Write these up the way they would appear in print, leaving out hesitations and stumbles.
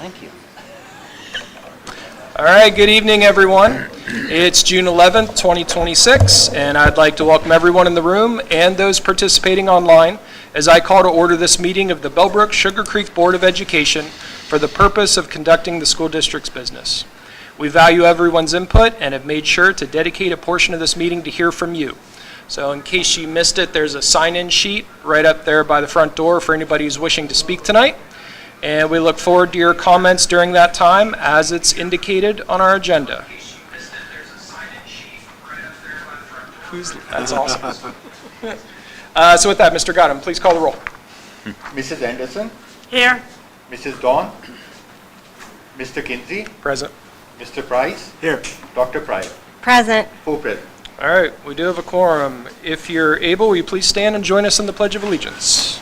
Thank you. All right, good evening, everyone. It's June 11th, 2026, and I'd like to welcome everyone in the room and those participating online as I call to order this meeting of the Bellbrook-Sugarcreek Board of Education for the purpose of conducting the school district's business. We value everyone's input and have made sure to dedicate a portion of this meeting to hear from you. So in case you missed it, there's a sign-in sheet right up there by the front door for anybody who's wishing to speak tonight. And we look forward to your comments during that time as it's indicated on our agenda. That's awesome. So with that, Mr. Godham, please call the roll. Mrs. Anderson? Here. Mrs. Dawn? Mr. Kinsey? Present. Mr. Price? Here. Dr. Pryor? Present. 4 present. All right, we do have a quorum. If you're able, will you please stand and join us in the Pledge of Allegiance?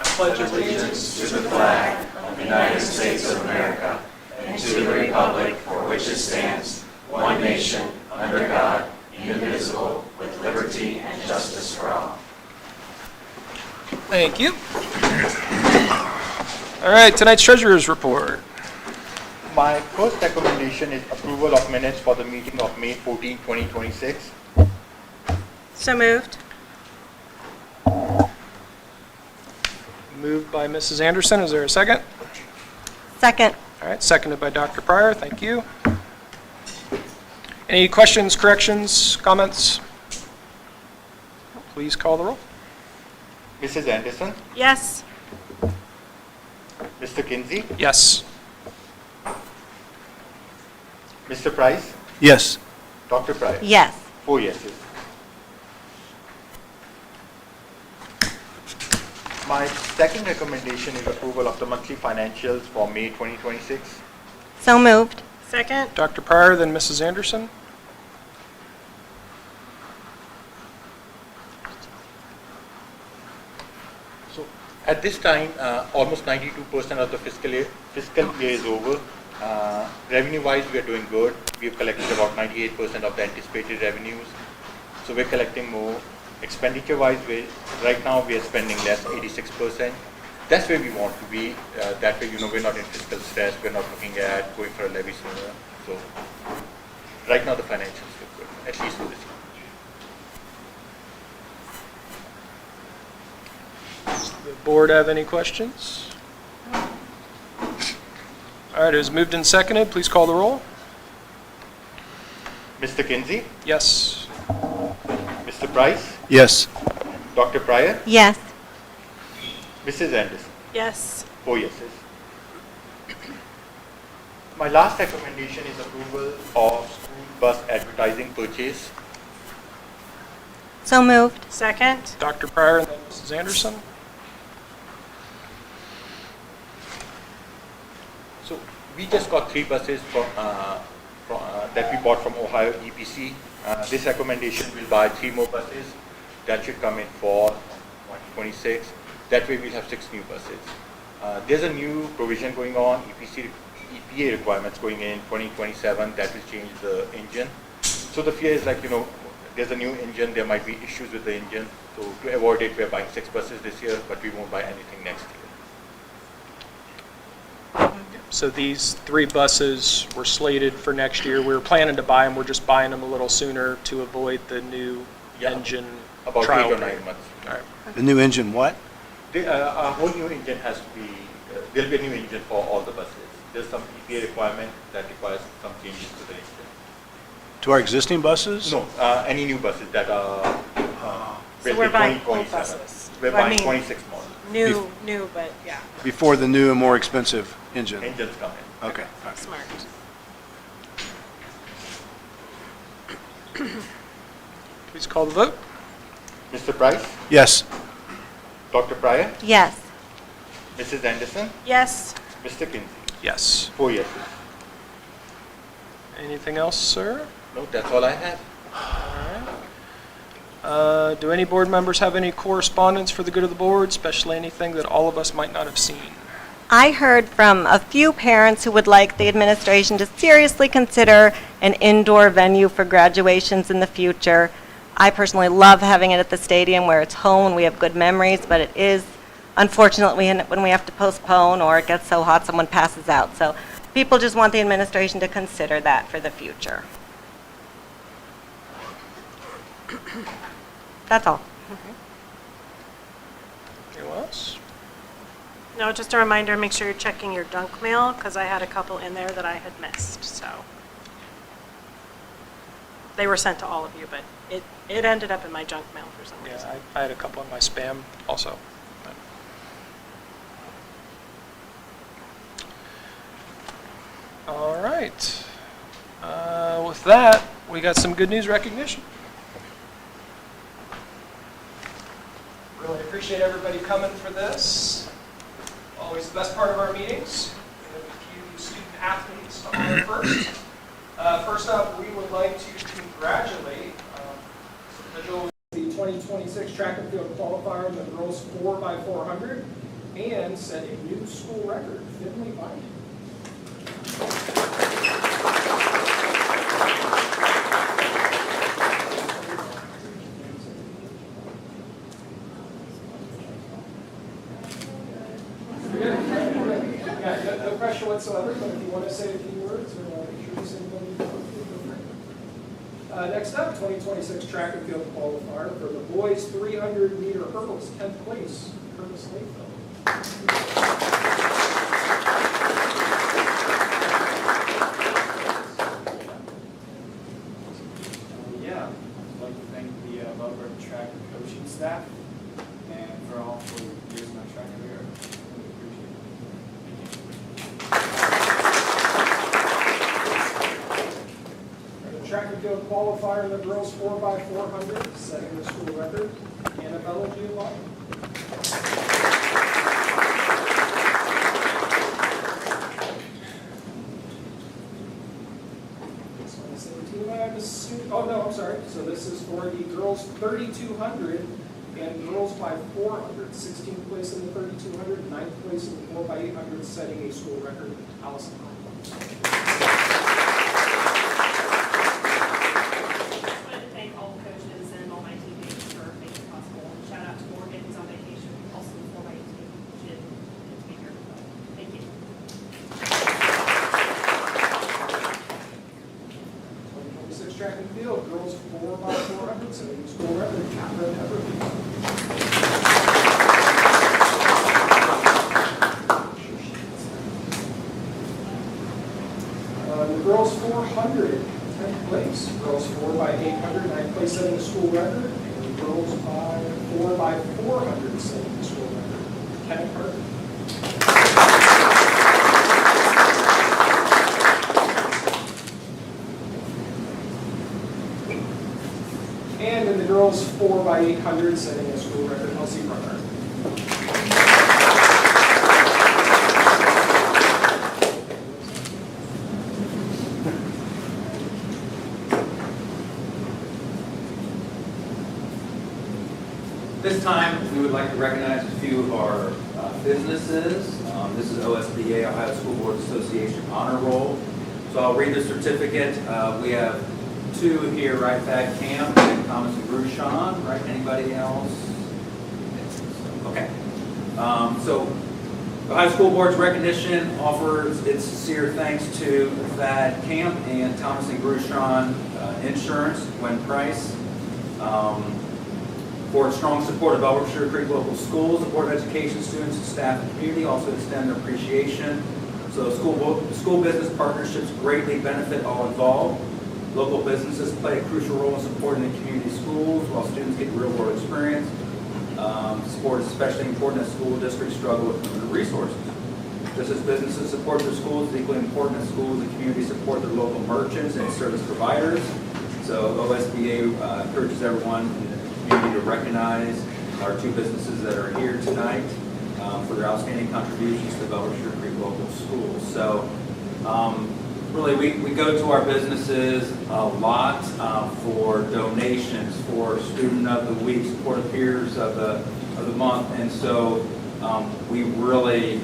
I pledge allegiance to the flag of the United States of America and to the republic for which it stands, one nation, under God, indivisible, with liberty and justice for all. Thank you. All right, tonight's treasurer's report. My first recommendation is approval of minutes for the meeting of May 14, 2026. So moved. Moved by Mrs. Anderson. Is there a second? Second. All right, seconded by Dr. Pryor. Thank you. Any questions, corrections, comments? Please call the roll. Mrs. Anderson? Yes. Mr. Kinsey? Yes. Mr. Price? Yes. Dr. Pryor? Yes. 4 yeses. My second recommendation is approval of the monthly financials for May 2026. So moved. Second. Dr. Pryor, then Mrs. Anderson. So at this time, almost 92% of the fiscal year is over. Revenue-wise, we are doing good. We have collected about 98% of the anticipated revenues. So we're collecting more. Expenditure-wise, right now we are spending less, 86%. That's where we want to be. That way, we're not in fiscal stress. We're not looking at going for a levy sooner. So right now, the financials look good, at least for this year. Does the board have any questions? All right, it was moved and seconded. Please call the roll. Mr. Kinsey? Yes. Mr. Price? Yes. Dr. Pryor? Yes. Mrs. Anderson? Yes. 4 yeses. My last recommendation is approval of school bus advertising purchase. So moved. Second. Dr. Pryor, and then Mrs. Anderson. So we just got 3 buses that we bought from Ohio EPC. This recommendation will buy 3 more buses. That should come in for 2026. That way we'll have 6 new buses. There's a new provision going on, EPA requirements going in 2027 that will change the engine. So the fear is there's a new engine, there might be issues with the engine. So to avoid it, we're buying 6 buses this year, but we won't buy anything next year. So these 3 buses were slated for next year. We were planning to buy them. We're just buying them a little sooner to avoid the new engine About trial 8 or period. 9 months. All right. The new engine what? A whole new engine has to be, there'll be a new engine for all the buses. There's some EPA requirement that requires some changes to the engine. To our existing buses? No, any new buses that are So built we're in buying 2027. old buses. We're I buying mean- 26 models. New, but yeah, Before the new and more expensive engine? Engines come in. Okay. All right. smart. Please call the vote. Mr. Price, Yes. Dr. Pryor, Yes. Mrs. Anderson, Yes. Mr. Kinsey. Yes. 4 yeses. Anything else, sir? No, that's all I have. Do any board members have any correspondence for the good of the board, especially anything that all of us might not have seen? I heard from a few parents who would like the administration to seriously consider an indoor venue for graduations in the future. I personally love having it at the stadium where it's home and we have good memories, but it is unfortunately, when we have to postpone or it gets so hot someone passes out. So people just want the administration to consider that for the future. That's all. Anyone else? No, just a reminder, make sure you're checking your junk mail, because I had a couple in there that I had missed, so. They were sent to all of you, but it ended up in my junk mail for some reason. Yeah, I had a couple in my spam also. All right. With that, we got some good news recognition. Really appreciate everybody coming for this. Always the best part of our meetings. We have a few student athletes to honor first. First up, we would like to congratulate the 2026 track and field qualifier in the girls 4x400 and set a new school record, Finley Binding. Yeah, no pressure whatsoever, but if you want to say a few words or introduce anybody. Next up, 2026 track and field qualifier for the boys 300-meter hurdles, 10th place, Curtis Layfield. Yeah, I'd like to thank the Bellbrook track coaching staff and for all 4 years of my track career. Really appreciate it. The track and field qualifier in the girls 4x400, setting the school record, Annabella Giovanni. Oh, no, I'm sorry. So this is for the girls 3200 and girls by 400. 16th place in the 3200, 9th place in the 4x800, setting a school record. Allison. Just wanted to thank all the coaches and all my teammates for making it possible. Shout out to Morgan, who's on vacation, also the 4x8 team. She didn't get to be here. Thank you. 2026 track and field, girls 4x400, setting a school record. Catherine Everby. The girls 400, 10th place. Girls 4x800, 9th place, setting a school record. And the girls by 4x400, setting a school record. Kenneth Carter. And in the girls 4x800, setting a school record, Elsie Brunner. This time, we would like to recognize a few of our businesses. This is OSBA, Ohio School Board Association Honor Roll. So I'll read the certificate. We have 2 here, right? Thad Camp and Thomas and Grushon, right? Anybody else? Okay. So Ohio School Board's recognition offers its sincere thanks to Thad Camp and Thomas and Grushon Insurance, Gwen Price. For its strong support of Bellbrook-Sugarcreek local schools, the Board of Education, students, and staff, and community also extend their appreciation. So school business partnerships greatly benefit all involved. Local businesses play a crucial role in supporting the community schools while students get real-world experience. Support is especially important as school districts struggle with limited resources. Just as businesses support their schools, it's equally important that schools and communities support their local merchants and service providers. So OSBA encourages everyone in the community to recognize our 2 businesses that are here tonight for their outstanding contributions to the Bellbrook-Sugarcreek local schools. So really, we go to our businesses a lot for donations, for Student of the Week, Supportive Peers of the month, and so we really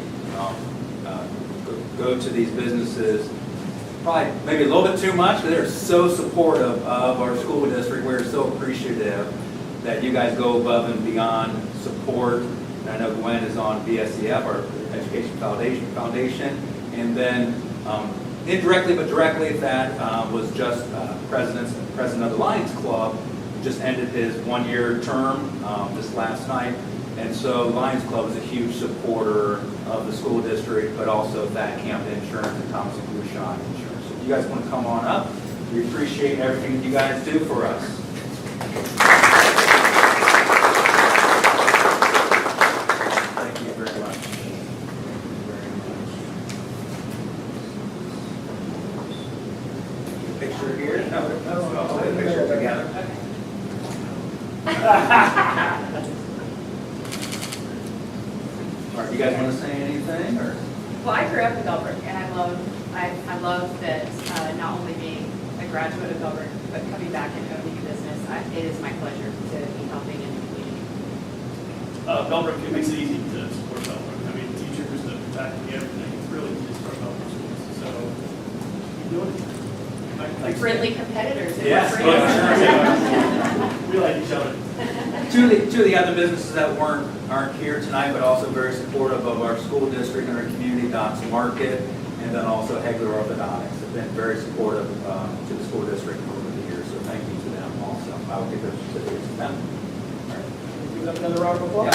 go to these businesses probably maybe a little bit too much, but they're so supportive of our school district. We're so appreciative that you guys go above and beyond support And I know Gwen is on BSEF, our Education Foundation. And then indirectly but directly, that was just president of the Lions Club, just ended his one-year term this last night. And so Lions Club is a huge supporter of the school district, but also Thad Camp Insurance and Thomas and Bouchon Insurance. So if you guys want to come on up, we appreciate everything that you guys do for us. Thank you very much. Picture here? No, picture together. All right, you guys want to say anything, or? Well, I grew up in Bellbrook, and I love that not only being a graduate of Bellbrook, but coming back and owning a business. It is my pleasure to be helping in the community. Bellbrook, it makes it easy to support Bellbrook. I mean, teachers, the faculty, everything, it's really easy to support Bellbrook schools. So, keep doing it. Friendly competitors. Yes. We like each other. Two of the other businesses that aren't here tonight, but also very supportive of our school district and our community, Doc's Market, and then also Hegler Orthodontics, have been very supportive to the school district over the years. So thank you to them also. I will give those certificates to them. All right. Give them another round of applause. Yeah.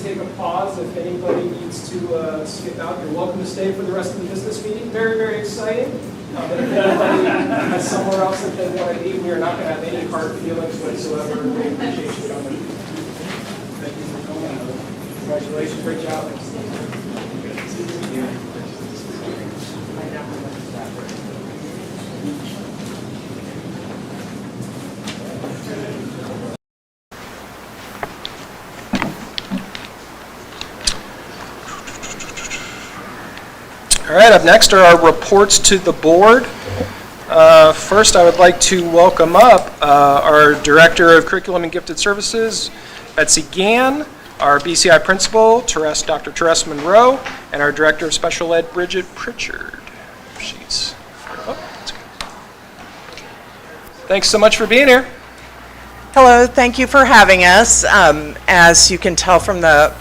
Take a pause if anybody needs to skip out. You're welcome to stay for the rest of the business meeting. Very, very exciting. But if anybody has somewhere else that they want to eat, we are not going to have any hard feelings whatsoever. We appreciate you coming. Thank you for coming. Congratulations. Great job. All right, up next are our reports to the board. First, I would like to welcome up our Director of Curriculum and Gifted Services, Betsy Gann, our BCI Principal, Dr. Teresa Monroe, and our Director of Special Ed, Bridget Pritchard. Thanks so much for being here. Hello, thank you for having us. As you can tell from the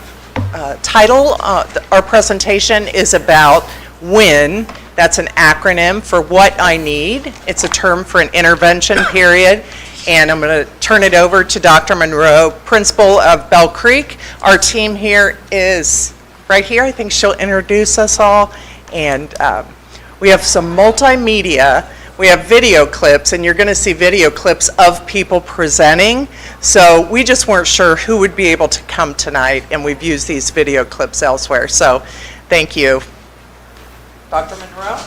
title, our presentation is about WIN. That's an acronym for What I Need. It's a term for an intervention period. And I'm going to turn it over to Dr. Monroe, Principal of Bell Creek. Our team here is right here. I think she'll introduce us all. And we have some multimedia. We have video clips, and you're going to see video clips of people presenting. So we just weren't sure who would be able to come tonight, and we've used these video clips elsewhere. So thank you. Dr. Monroe?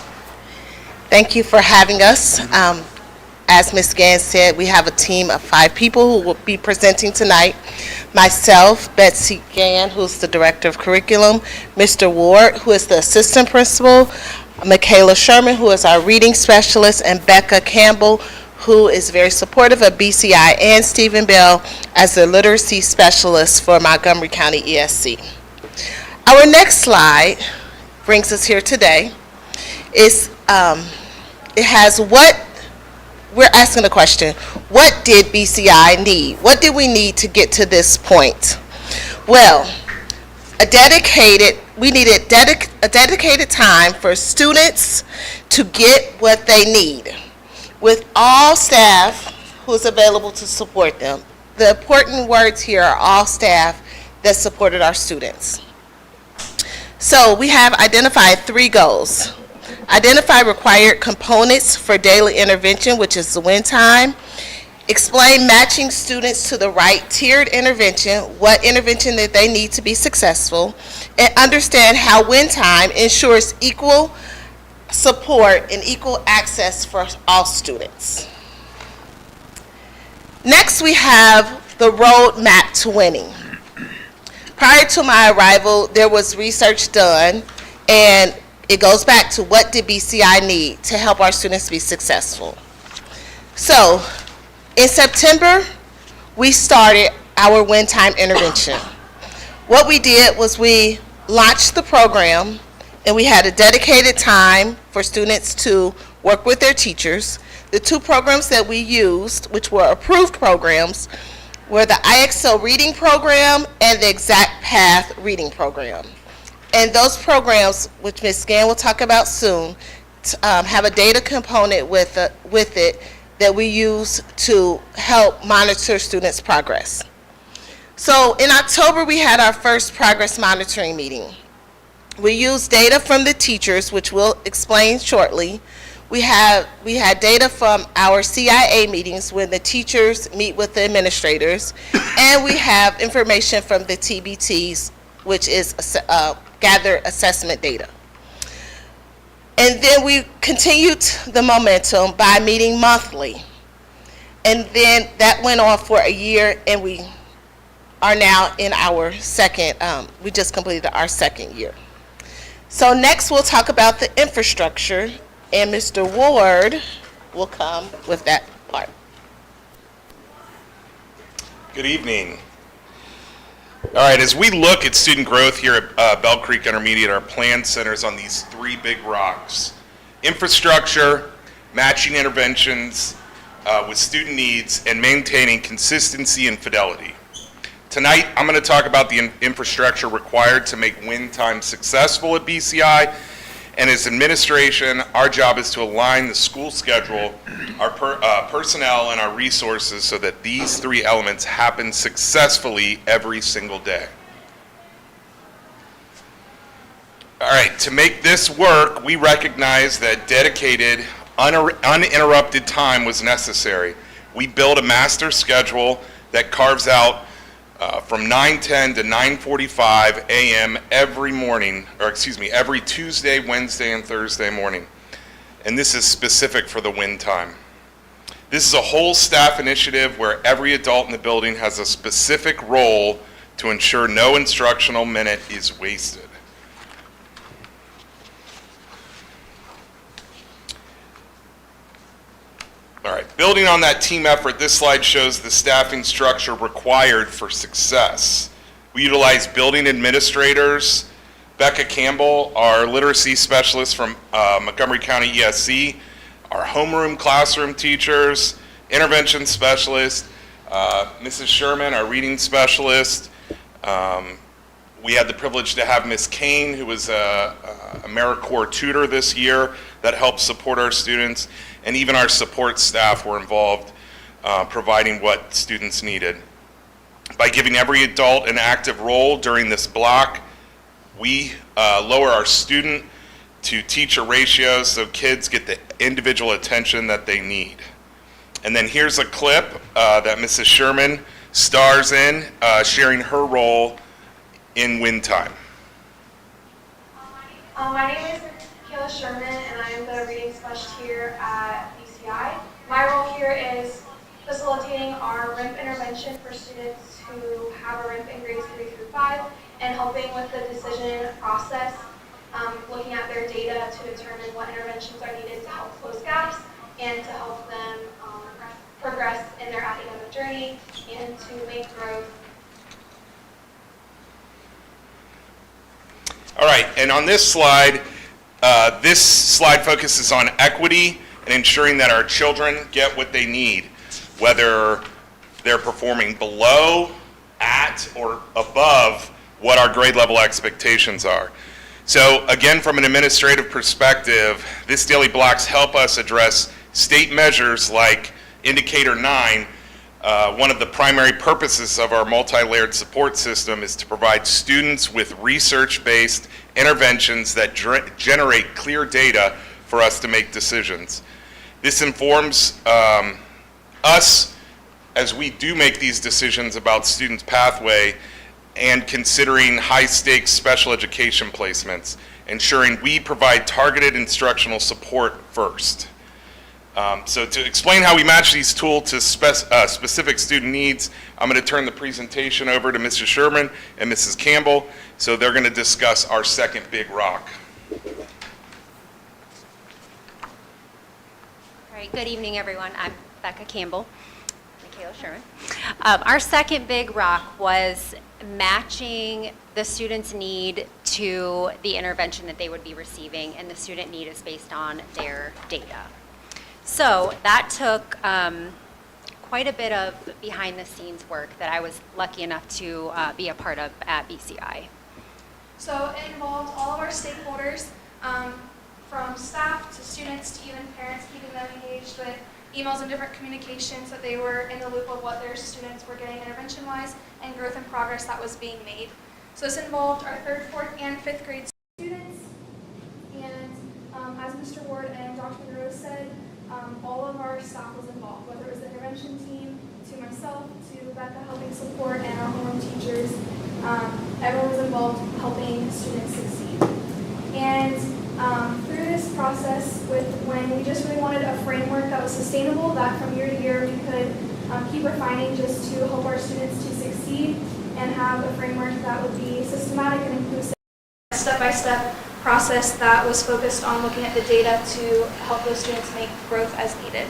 Thank you for having us. As Ms. Gann said, we have a team of 5 people who will be presenting tonight. Myself, Betsy Gann, who's the Director of Curriculum, Mr. Ward, who is the Assistant Principal, Michaela Sherman, who is our Reading Specialist, and Becca Campbell, who is very supportive of BCI, and Stephen Bell as the Literacy Specialist for Montgomery County ESC. Our next slide brings us here today. It has what we're asking the question: what did BCI need? What did we need to get to this point? Well, we needed a dedicated time for students to get what they need, with all staff who is available to support them. The important words here are all staff that supported our students. So we have identified 3 goals. Identify required components for daily intervention, which is the WIN time. Explain matching students to the right tiered intervention, what intervention that they need to be successful, and understand how WIN time ensures equal support and equal access for all students. Next, we have the roadmap to winning. Prior to my arrival, there was research done, and it goes back to what did BCI need to help our students be successful. So, in September, we started our WIN time intervention. What we did was we launched the program, and we had a dedicated time for students to work with their teachers. The two programs that we used, which were approved programs, were the IXL reading program and the Exact Path reading program. And those programs, which Ms. Gann will talk about soon, have a data component with it that we use to help monitor students' progress. So in October, we had our first progress monitoring meeting. We used data from the teachers, which we'll explain shortly. We had data from our CIA meetings when the teachers meet with the administrators, and we have information from the TBTs, which is gathered assessment data. And then we continued the momentum by meeting monthly. And then that went on for a year, and we are now in our second, we just completed our second year. So next we'll talk about the infrastructure, and Mr. Ward will come with that part. Good evening. All right, as we look at student growth here at Bell Creek Intermediate, our plan centers on these three big rocks: infrastructure, matching interventions with student needs, and maintaining consistency and fidelity. Tonight, I'm going to talk about the infrastructure required to make win time successful at BCI. And as administration, our job is to align the school schedule, our personnel, and our resources so that these three elements happen successfully every single day. All right, to make this work, we recognize that dedicated, uninterrupted time was necessary. We built a master schedule that carves out from 9:10 to 9:45 a.m. every morning, or excuse me, every Tuesday, Wednesday, and Thursday morning. And this is specific for the win time. This is a whole staff initiative where every adult in the building has a specific role to ensure no instructional minute is wasted. All right, building on that team effort, this slide shows the staffing structure required for success. We utilize building administrators, Becca Campbell, our literacy specialist from Montgomery County ESC, our homeroom classroom teachers, intervention specialist, Mrs. Sherman, our reading specialist. We had the privilege to have Ms. Kane, who was a AmeriCorps tutor this year that helped support our students, and even our support staff were involved providing what students needed. By giving every adult an active role during this block, we lower our student to teacher ratios so kids get the individual attention that they need. And then here's a clip that Mrs. Sherman stars in, sharing her role in win time. My name is Kayla Sherman, and I am the reading specialist here at BCI. My role here is facilitating our RIMP intervention for students who have a RIMP in grades 3 through 5, and helping with the decision process, looking at their data to determine what interventions are needed to help close gaps and to help them progress in their academic journey and to make growth. All right, and on this slide focuses on equity and ensuring that our children get what they need, whether they're performing below, at, or above what our grade level expectations are. So again, from an administrative perspective, this daily blocks help us address state measures like Indicator 9. One of the primary purposes of our multi-layered support system is to provide students with research-based interventions that generate clear data for us to make decisions. This informs us as we do make these decisions about students' pathway and considering high-stakes special education placements, ensuring we provide targeted instructional support first. So to explain how we match these tools to specific student needs, I'm going to turn the presentation over to Mrs. Sherman and Mrs. Campbell. So they're going to discuss our second big rock. All right, good evening, everyone. I'm Becca Campbell. Kayla Sherman. Our second big rock was matching the student's need to the intervention that they would be receiving, and the student need is based on their data. So that took quite a bit of behind-the-scenes work that I was lucky enough to be a part of at BCI. So it involved all of our stakeholders, from staff to students to even parents, keeping them engaged with emails and different communications so that they were in the loop of what their students were getting intervention-wise and growth and progress that was being made. So this involved our 3rd, 4th, and 5th grade students. And as Mr. Ward and Dr. Monroe said, all of our staff was involved, whether it was the intervention team, to myself, to Becca helping support, and our homeroom teachers. Everyone was involved helping students succeed. And through this process, when we just really wanted a framework that was sustainable, that from year to year we could keep refining just to help our students to succeed and have a framework that would be systematic and inclusive. A step-by-step process that was focused on looking at the data to help those students make growth as needed.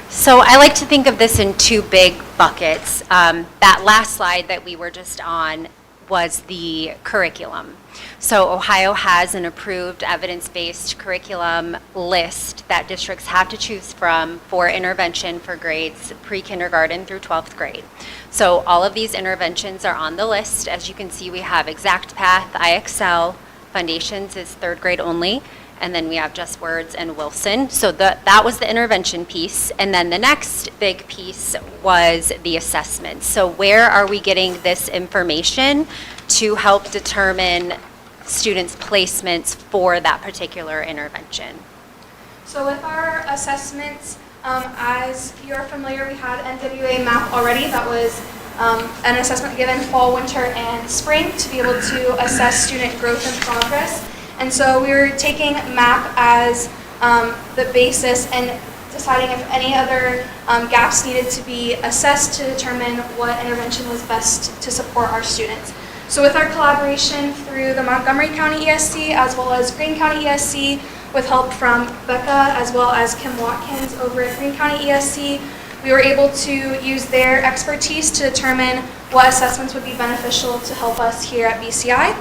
So I like to think of this in two big buckets. That last slide that we were just on was the curriculum. So Ohio has an approved evidence-based curriculum list that districts have to choose from for intervention for grades pre-kindergarten through 12th grade. So all of these interventions are on the list. As you can see, we have Exact Path, IXL, Foundations is 3rd grade only, and then we have Just Words and Wilson. So that was the intervention piece. And then the next big piece was the assessment. So where are we getting this information to help determine students' placements for that particular intervention? So with our assessments, as you're familiar, we had NWA MAP already. That was an assessment given fall, winter, and spring to be able to assess student growth and progress. And so we were taking MAP as the basis and deciding if any other gaps needed to be assessed to determine what intervention was best to support our students. So with our collaboration through the Montgomery County ESC as well as Greene County ESC, with help from Becca as well as Kim Watkins over at Greene County ESC, we were able to use their expertise to determine what assessments would be beneficial to help us here at BCI.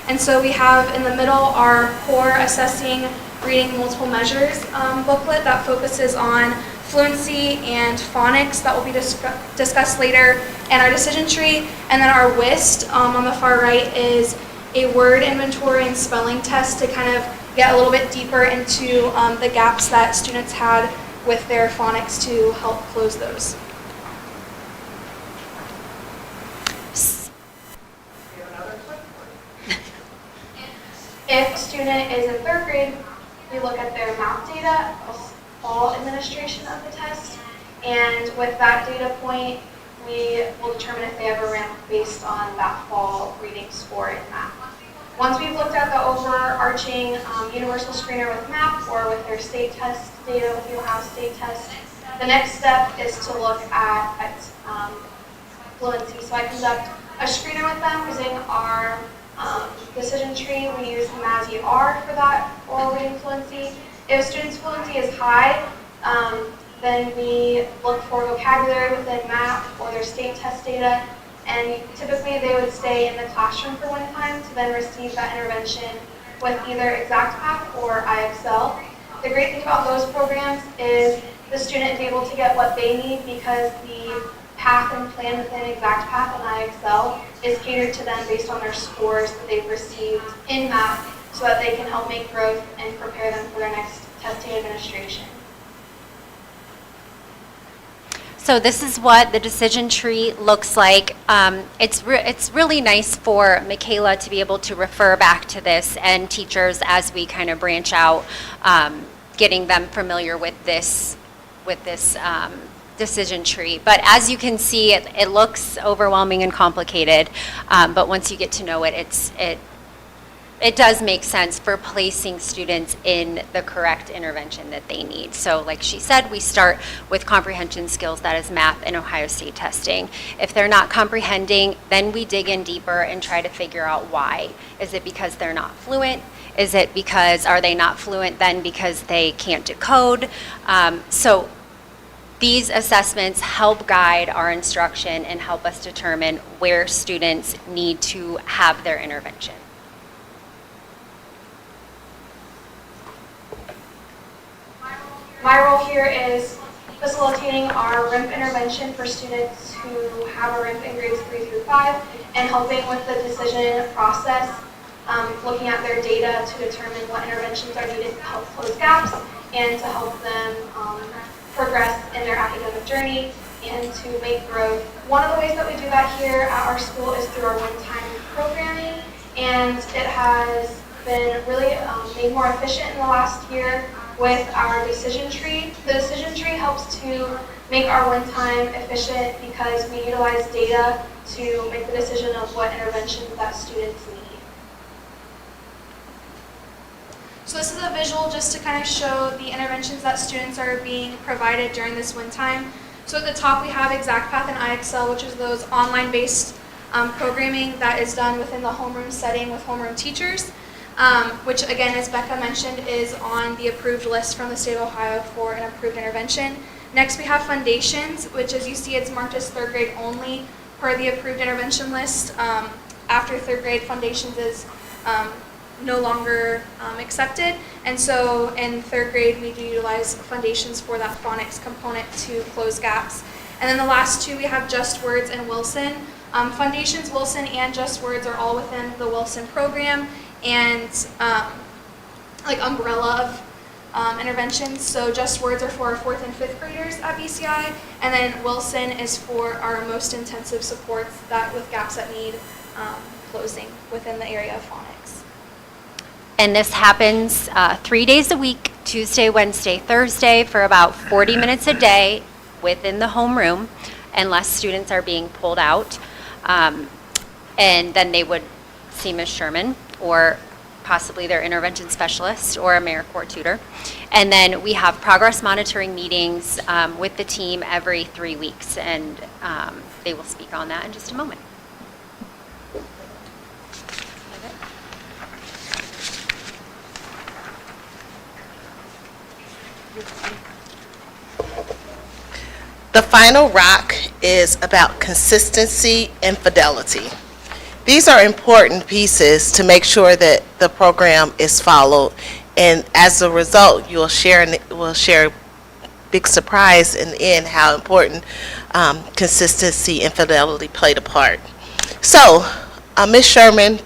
And so we have in the middle our core assessing reading multiple measures booklet that focuses on fluency and phonics that will be discussed later, and our decision tree. And then our WIST on the far right is a word inventory and spelling test to kind of get a little bit deeper into the gaps that students had with their phonics to help close those. If a student is in 3rd grade, we look at their MAP data, fall administration of the test, and with that data point, we will determine if they have a ramp based on that fall reading score in MAP. Once we've looked at the overarching universal screener with MAP or with their state test data with the Ohio State test, the next step is to look at fluency. So I conduct a screener with them using our decision tree. We use MASI-R for that oral reading fluency. If a student's fluency is high, then we look for vocabulary within MAP or their state test data, and typically they would stay in the classroom for one time to then receive that intervention with either Exact Path or IXL. The great thing about those programs is the student is able to get what they need because the path and plan within Exact Path and IXL is catered to them based on their scores that they've received in MAP so that they can help make growth and prepare them for their next testing administration. So this is what the decision tree looks like. It's really nice for Michaela to be able to refer back to this and teachers as we kind of branch out, getting them familiar with this decision tree. But as you can see, it looks overwhelming and complicated. But once you get to know it, it does make sense for placing students in the correct intervention that they need. So like she said, we start with comprehension skills, that is MAP and Ohio State testing. If they're not comprehending, then we dig in deeper and try to figure out why. Is it because they're not fluent? Is it because, are they not fluent then because they can't decode? So These assessments help guide our instruction and help us determine where students need to have their intervention. My role here is facilitating our RIMP intervention for students who have a RIMP in grades 3 through 5 and helping with the decision process, looking at their data to determine what interventions are needed to help close gaps and to help them progress in their academic journey and to make growth. One of the ways that we do that here at our school is through our one-time programming, and it has been really made more efficient in the last year with our decision tree. The decision tree helps to make our one-time efficient because we utilize data to make the decision of what interventions that students need. So this is a visual just to kind of show the interventions that students are being provided during this one time. So at the top we have ExactPath and IXL, which is those online-based programming that is done within the homeroom setting with homeroom teachers, which again, as Becca mentioned, is on the approved list from the state of Ohio for an approved intervention. Next we have Foundations, which as you see it's marked as 3rd grade only per the approved intervention list. After 3rd grade, Foundations is no longer accepted, and so in 3rd grade we do utilize Foundations for that phonics component to close gaps. And then the last two we have Just Words and Wilson. Foundations, Wilson, and Just Words are all within the Wilson program and like umbrella of interventions. So Just Words are for our 4th and 5th graders at BCI, and then Wilson is for our most intensive supports that with gaps that need closing within the area of phonics. And this happens 3 days a week, Tuesday, Wednesday, Thursday, for about 40 minutes a day within the homeroom, unless students are being pulled out. And then they would see Ms. Sherman or possibly their intervention specialist or AmeriCorps tutor. And then we have progress monitoring meetings with the team every 3 weeks, and they will speak on that in just a moment. The final rock is about consistency and fidelity. These are important pieces to make sure that the program is followed, and as a result, you'll share a big surprise in the end how important consistency and fidelity played a part. So, Ms. Sherman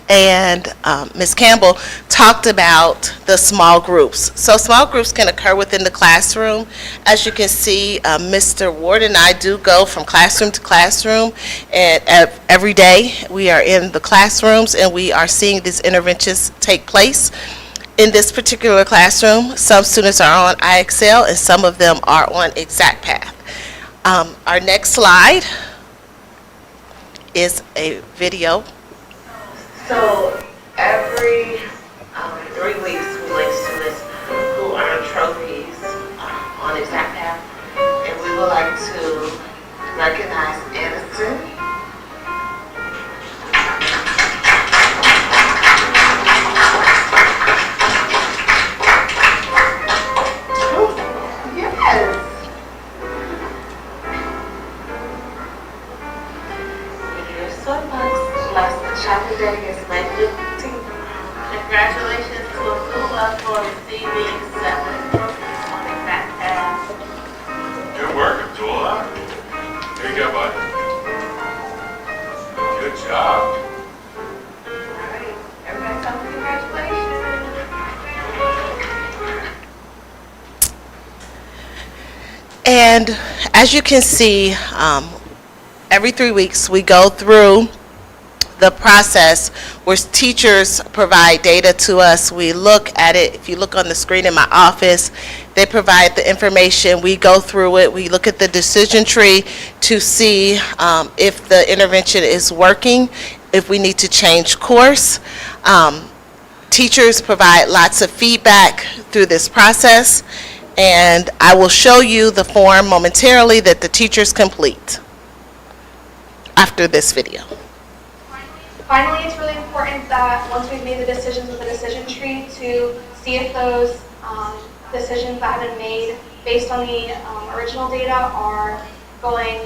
and Ms. Campbell talked about the small groups. So small groups can occur within the classroom. As you can see, Mr. Ward and I do go from classroom to classroom, and every day we are in the classrooms and we are seeing these interventions take place. In this particular classroom, some students are on IXL and some of them are on ExactPath. Our next slide is a video. So every 3 weeks we link students who earn trophies on ExactPath, and we would like to recognize Anderson. Yes. You're so much. Chocolate Day is May 15th. Congratulations to Azula for receiving 7 trophies on ExactPath. Good work, Abdullah. Here you go, bud. Good job. Alright, everybody tell me congratulations. And as you can see, every 3 weeks we go through the process where teachers provide data to us. We look at it. If you look on the screen in my office, they provide the information. We go through it. We look at the decision tree to see if the intervention is working, if we need to change course. Teachers provide lots of feedback through this process, and I will show you the form momentarily that the teachers complete after this video. Finally, it's really important that once we've made the decisions with the decision tree to see if those decisions that have been made based on the original data are going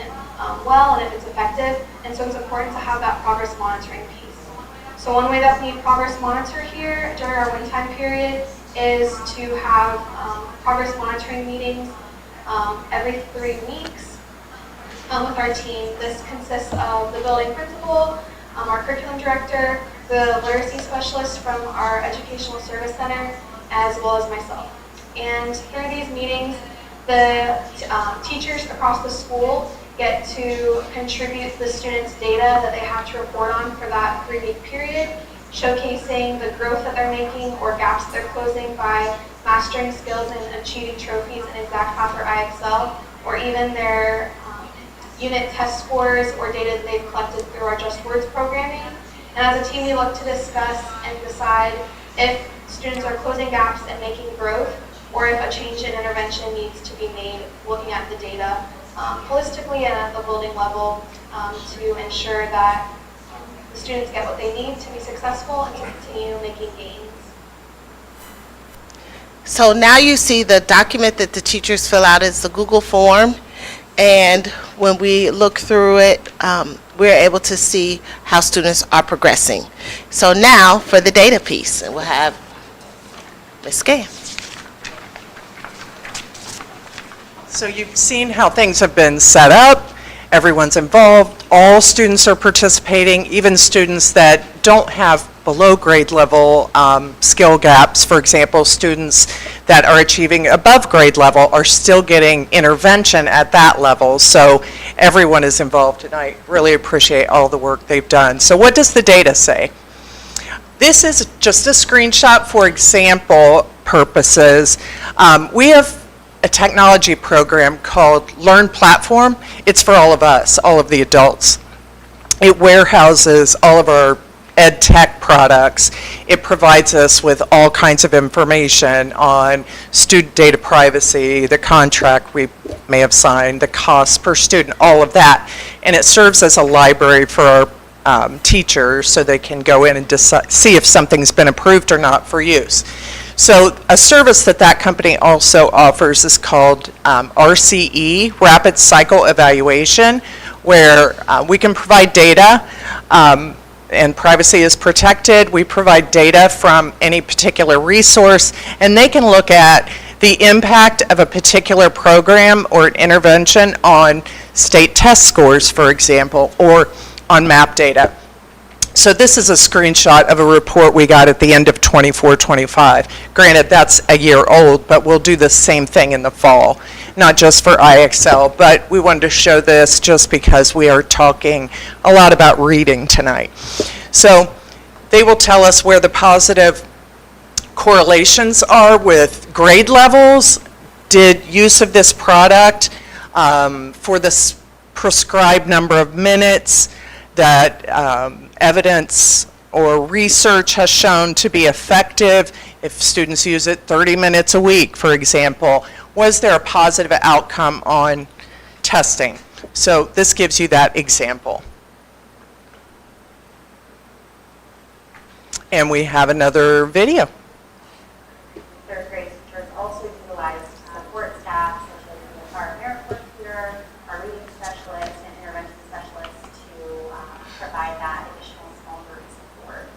well and if it's effective. And so it's important to have that progress monitoring piece. So one way that we progress monitor here during our win time period is to have progress monitoring meetings every 3 weeks with our team. This consists of the building principal, our curriculum director, the literacy specialist from our educational service center, as well as myself. And through these meetings, the teachers across the school get to contribute the students' data that they have to report on for that 3-week period, showcasing the growth that they're making or gaps they're closing by mastering skills and achieving trophies in exact math or IXL, or even their unit test scores or data that they've collected through our Just Words programming. And as a team, we look to discuss and decide if students are closing gaps and making growth, or if a change in intervention needs to be made, looking at the data holistically and at the building level to ensure that the students get what they need to be successful and to continue making gains. So now you see the document that the teachers fill out is the Google form, and when we look through it, we're able to see how students are progressing. So now for the data piece, and we'll have Ms. Gann. So you've seen how things have been set up. Everyone's involved. All students are participating, even students that don't have below grade level skill gaps. For example, students that are achieving above grade level are still getting intervention at that level. So everyone is involved, and I really appreciate all the work they've done. So what does the data say? This is just a screenshot for example purposes. We have a technology program called Learn Platform. It's for all of us, all of the adults. It warehouses all of our ed tech products. It provides us with all kinds of information on student data privacy, the contract we may have signed, the costs per student, all of that. And it serves as a library for our teachers so they can go in and decide, see if something's been approved or not for use. So a service that company also offers is called RCE, Rapid Cycle Evaluation, where we can provide data and privacy is protected. We provide data from any particular resource, and they can look at the impact of a particular program or an intervention on state test scores, for example, or on MAP data. So this is a screenshot of a report we got at the end of 24-25. Granted, that's a year old, but we'll do the same thing in the fall, not just for IXL, but we wanted to show this just because we are talking a lot about reading tonight. So they will tell us where the positive correlations are with grade levels. Did use of this product for this prescribed number of minutes that evidence or research has shown to be effective if students use it 30 minutes a week, for example. Was there a positive outcome on testing? So this gives you that example. And we have another video. Third grade teachers also utilize support staff such as our AmeriCorps tutor, our reading specialist, and intervention specialist to provide that additional small group support.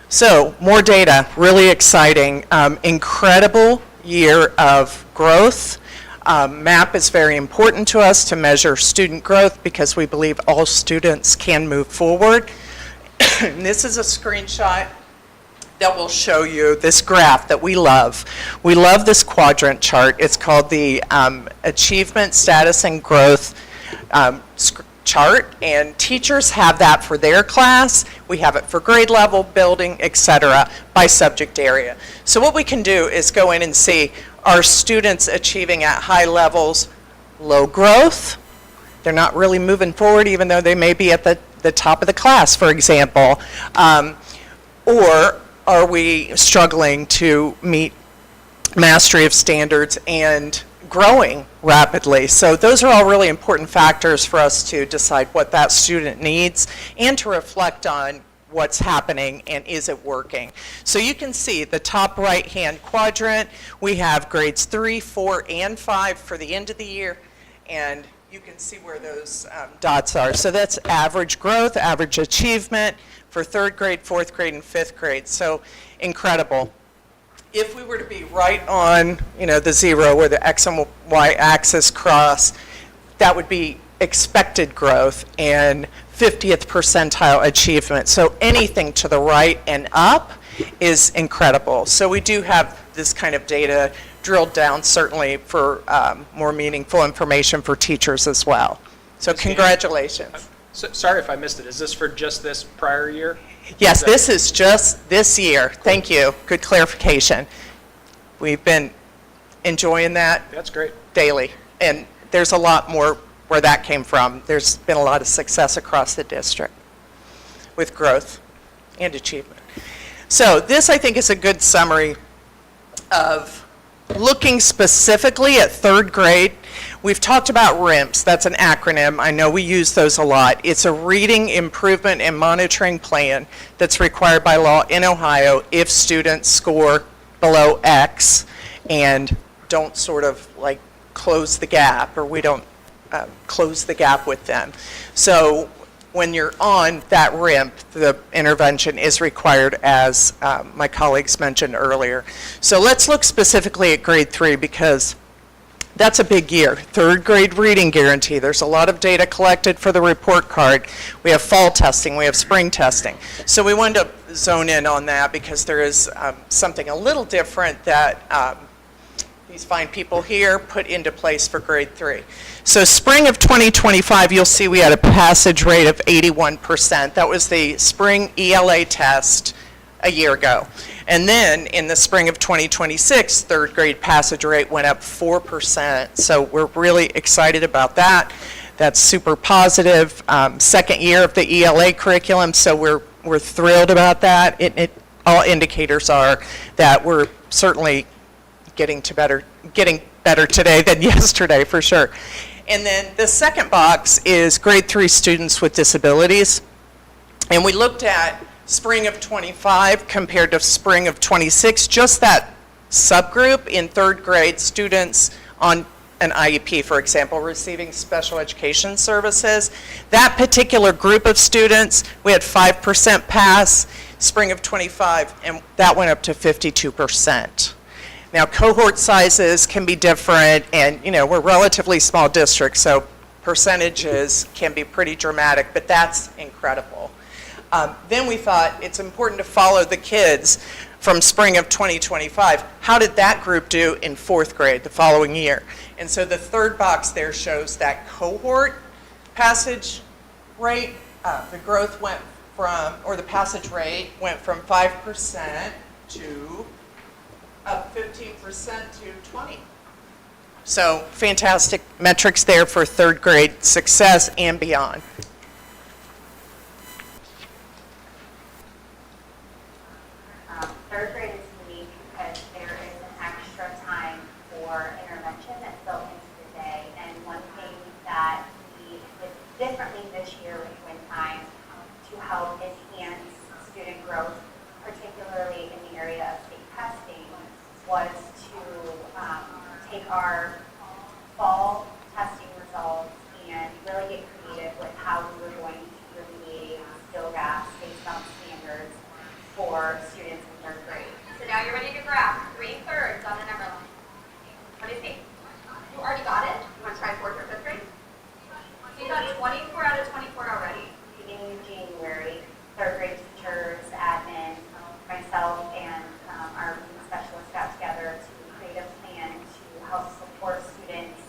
So more data, really exciting. Incredible year of growth. MAP is very important to us to measure student growth because we believe all students can move forward. And this is a screenshot that will show you this graph that we love. We love this quadrant chart. It's called the Achievement, Status, and Growth chart, and teachers have that for their class. We have it for grade level, building, etc., by subject area. So what we can do is go in and see, are students achieving at high levels low growth? They're not really moving forward even though they may be at the top of the class, for example. Or are we struggling to meet mastery of standards and growing rapidly. So those are all really important factors for us to decide what that student needs and to reflect on what's happening and is it working. So you can see the top right-hand quadrant, we have grades 3, 4, and 5 for the end of the year, and you can see where those dots are. So that's average growth, average achievement for 3rd grade, 4th grade, and 5th grade. So incredible. If we were to be right on, the zero where the X and Y axis cross, that would be expected growth and 50th percentile achievement. So anything to the right and up is incredible. So we do have this kind of data drilled down certainly for more meaningful information for teachers as well. So congratulations. Sorry if I missed it. Is this for just this prior year? Yes, this is just this year. Thank you. Good clarification. We've been enjoying that. That's great. Daily. And there's a lot more where that came from. There's been a lot of success across the district with growth and achievement. So this, I think, is a good summary of looking specifically at 3rd grade. We've talked about RIMPS. That's an acronym. I know we use those a lot. It's a reading improvement and monitoring plan that's required by law in Ohio if students score below X and don't sort of like close the gap, or we don't close the gap with them. So when you're on that RIMP, the intervention is required, as my colleagues mentioned earlier. So let's look specifically at grade 3 because that's a big year. 3rd grade reading guarantee. There's a lot of data collected for the report card. We have fall testing. We have spring testing. So we wanted to zone in on that because there is something a little different that these fine people here put into place for grade 3. So spring of 2025, you'll see we had a passage rate of 81%. That was the spring ELA test a year ago. And then in the spring of 2026, 3rd grade passage rate went up 4%. So we're really excited about that. That's super positive. Second year of the ELA curriculum, so we're thrilled about that. All indicators are that we're certainly getting better today than yesterday, for sure. And then the second box is grade 3 students with disabilities. And we looked at spring of 25 compared to spring of 26, just that subgroup in 3rd grade students on an IEP, for example, receiving special education services. That particular group of students, we had 5% pass spring of 25, and that went up to 52%. Now, cohort sizes can be different, and we're a relatively small district, so percentages can be pretty dramatic, but that's incredible. Then we thought it's important to follow the kids from spring of 2025. How did that group do in 4th grade the following year? And so the 3rd box there shows that cohort passage rate. The growth went from, or the passage rate went from 5% to up 15% to 20. So fantastic metrics there for 3rd grade success and beyond. Third grade is unique because there is an extra time for intervention that's built into the day. And one thing that we did differently this year with time to help enhance student growth, particularly in the area of state testing, was to take our fall testing results and really get creative with how we were going to remediate skill gaps based on standards for students in 3rd grade. So now you're ready to graph 3/3 on the number line. What do you think? You already got it? You want to try 4th or 5th grade? So you got 24 out of 24 already. Beginning of January, 3rd grade teachers, admin, myself, and our specialists got together to create a plan to help support students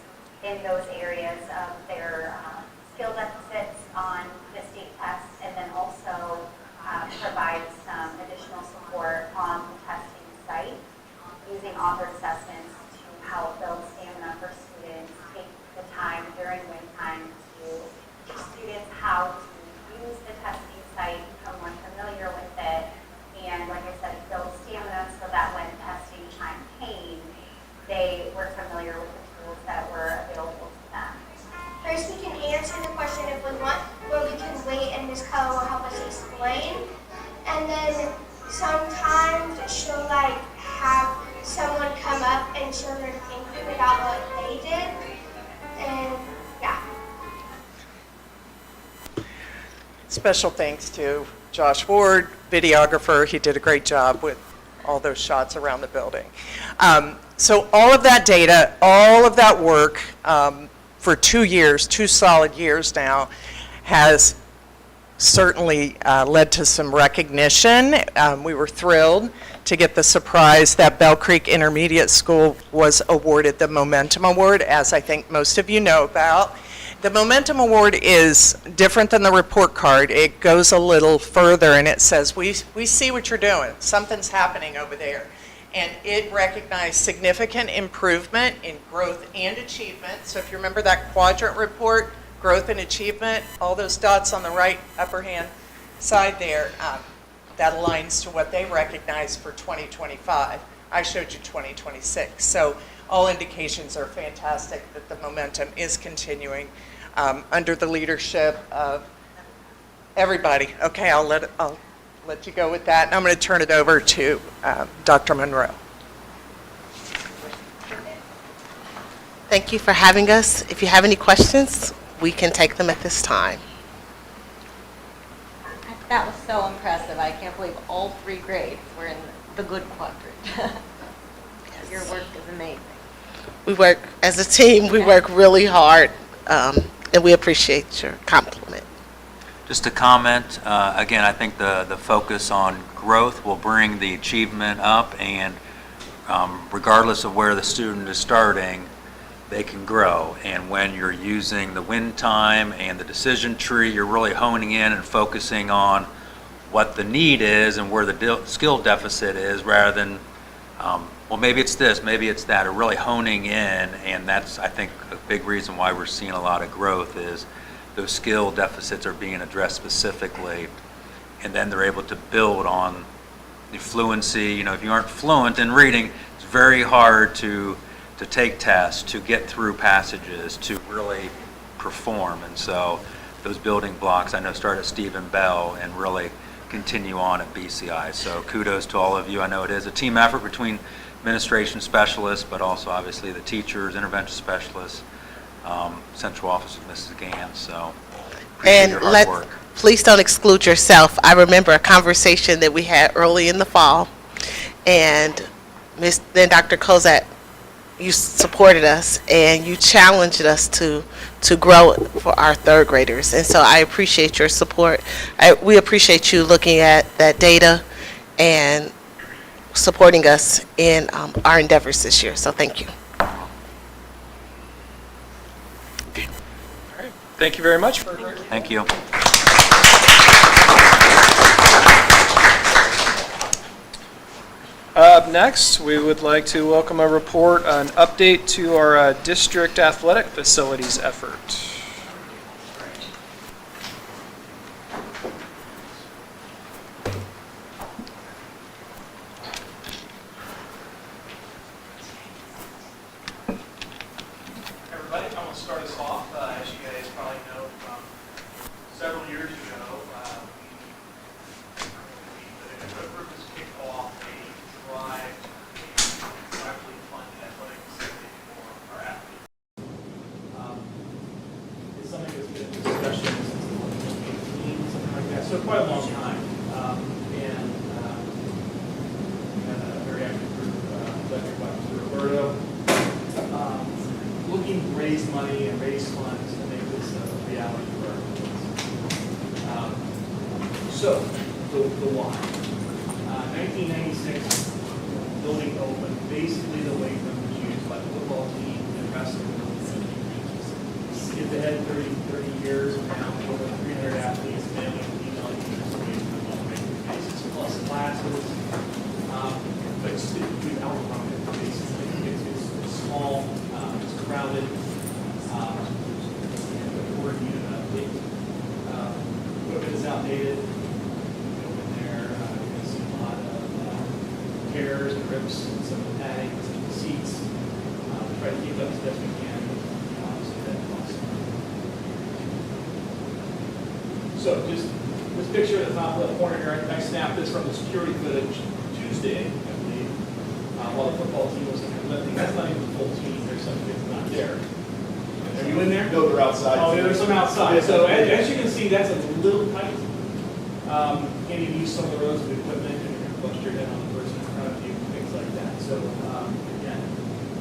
in those areas of their skill deficits on the state test, and then also provide some additional support explain. And then sometimes she'll like have someone come up and show her thank you about what they did. And yeah. Special thanks to Josh Ward, videographer. He did a great job with all those shots around the building. So all of that data, all of that work for 2 years, 2 solid years now, has certainly led to some recognition. We were thrilled to get the surprise that Bell Creek Intermediate School was awarded the Momentum Award, as I think most of you know about. The Momentum Award is different than the report card. It goes a little further and it says, we see what you're doing. Something's happening over there. And it recognized significant improvement in growth and achievement. So if you remember that quadrant report, growth and achievement, all those dots on the right upper hand side there, that aligns to what they recognize for 2025. I showed you 2026. So all indications are fantastic that the momentum is continuing under the leadership of everybody. Okay, I'll let you go with that. And I'm going to turn it over to Dr. Monroe. Thank you for having us. If you have any questions, we can take them at this time. That was so impressive. I can't believe all 3 grades were in the good quadrant. Your work is amazing. We work as a team. We work really hard, and we appreciate your compliment. Just to comment, again, I think the focus on growth will bring the achievement up, and regardless of where the student is starting, they can grow. And when you're using the win time and the decision tree, you're really honing in and focusing on what the need is and where the skill deficit is, rather than, well, maybe it's this, maybe it's that, or really honing in. And that's, I think, a big reason why we're seeing a lot of growth is those skill deficits are being addressed specifically, and then they're able to build on the fluency. You know, if you aren't fluent in reading, it's very hard to take tests, to get through passages, to really perform. And so those building blocks, I know, start at Stephen Bell and really continue on at BCI. So kudos to all of you. I know it is a team effort between administration specialists, but also obviously the teachers, intervention specialists, central office of Mrs. Gans. So appreciate your hard work. Please don't exclude yourself. I remember a conversation that we had early in the fall, and then Dr. Kozak, you supported us and you challenged us to grow for our 3rd graders. And so I appreciate your support. We appreciate you looking at that data and supporting us in our endeavors this year. So thank you. Thank you very much. Thank you. Up next, we would like to welcome a report, an update to our district athletic facilities effort. Everybody, I'm going to start us off. As you guys probably know, from several years ago, the group has kicked off a drive to actually fund an athletic facility for our athletes. It's something that's been in discussion since 2018, something like that, so quite a long time. And we had a very active group led by Mr. Roberto, looking to raise money and raise funds to make this a reality for our kids. So, the why. 1996, building opened, basically the weight room was used by the football team and wrestling. Skip ahead 30 years, now over 300 athletes, male and female, using the on a regular basis, plus classes. But we've outgrown it, basically. It's small, it's crowded, and the board unit equipment is outdated. Chairs and rips and some of the padding, some of the seats. Try to keep up as best we can. So that costs. So just picture at the top left corner here, I snapped this from the security footage Tuesday, I believe, while the football team was lifting. That's not even the full team. There's some kids not there. Are you in there? No, they're outside. Oh, yeah, there's some outside. So as you can see, that's a little tight. Can't even use some of the roads with equipment, and you're going to bust your head on the person in front of you, things like that. So again,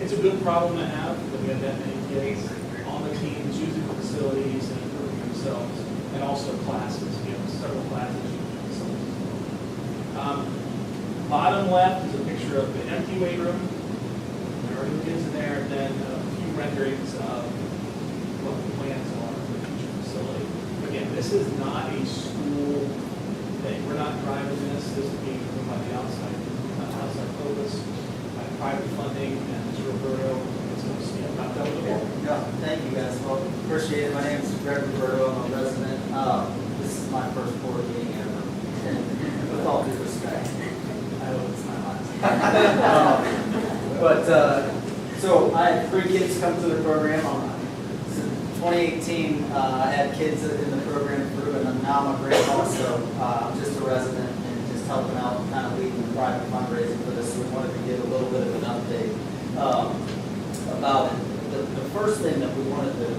it's a good problem to have that we have that many kids on the teams using the facilities and improving themselves, and also classes. We have several classes using the facilities. Bottom left is a picture of the empty weight room. There are kids in there, and then a few renderings of what the plans are for the future facility. Again, this is not a school thing. We're not driving this. This is being driven by the outside focus, by private funding, and Mr. Roberto is going to speak about that with the board. Yeah, thank you guys. Well, appreciate it. My name is Greg Roberto. I'm a resident. This is my first board meeting ever. And with all due respect, I hope it's my last. So I had 3 kids come through the program. In 2018, I had kids in the program through, and now I'm a grandpa, so I'm just a resident and just helping out, kind of leading the private fundraising for this. So we wanted to give a little bit of an update about it. The first thing that we wanted to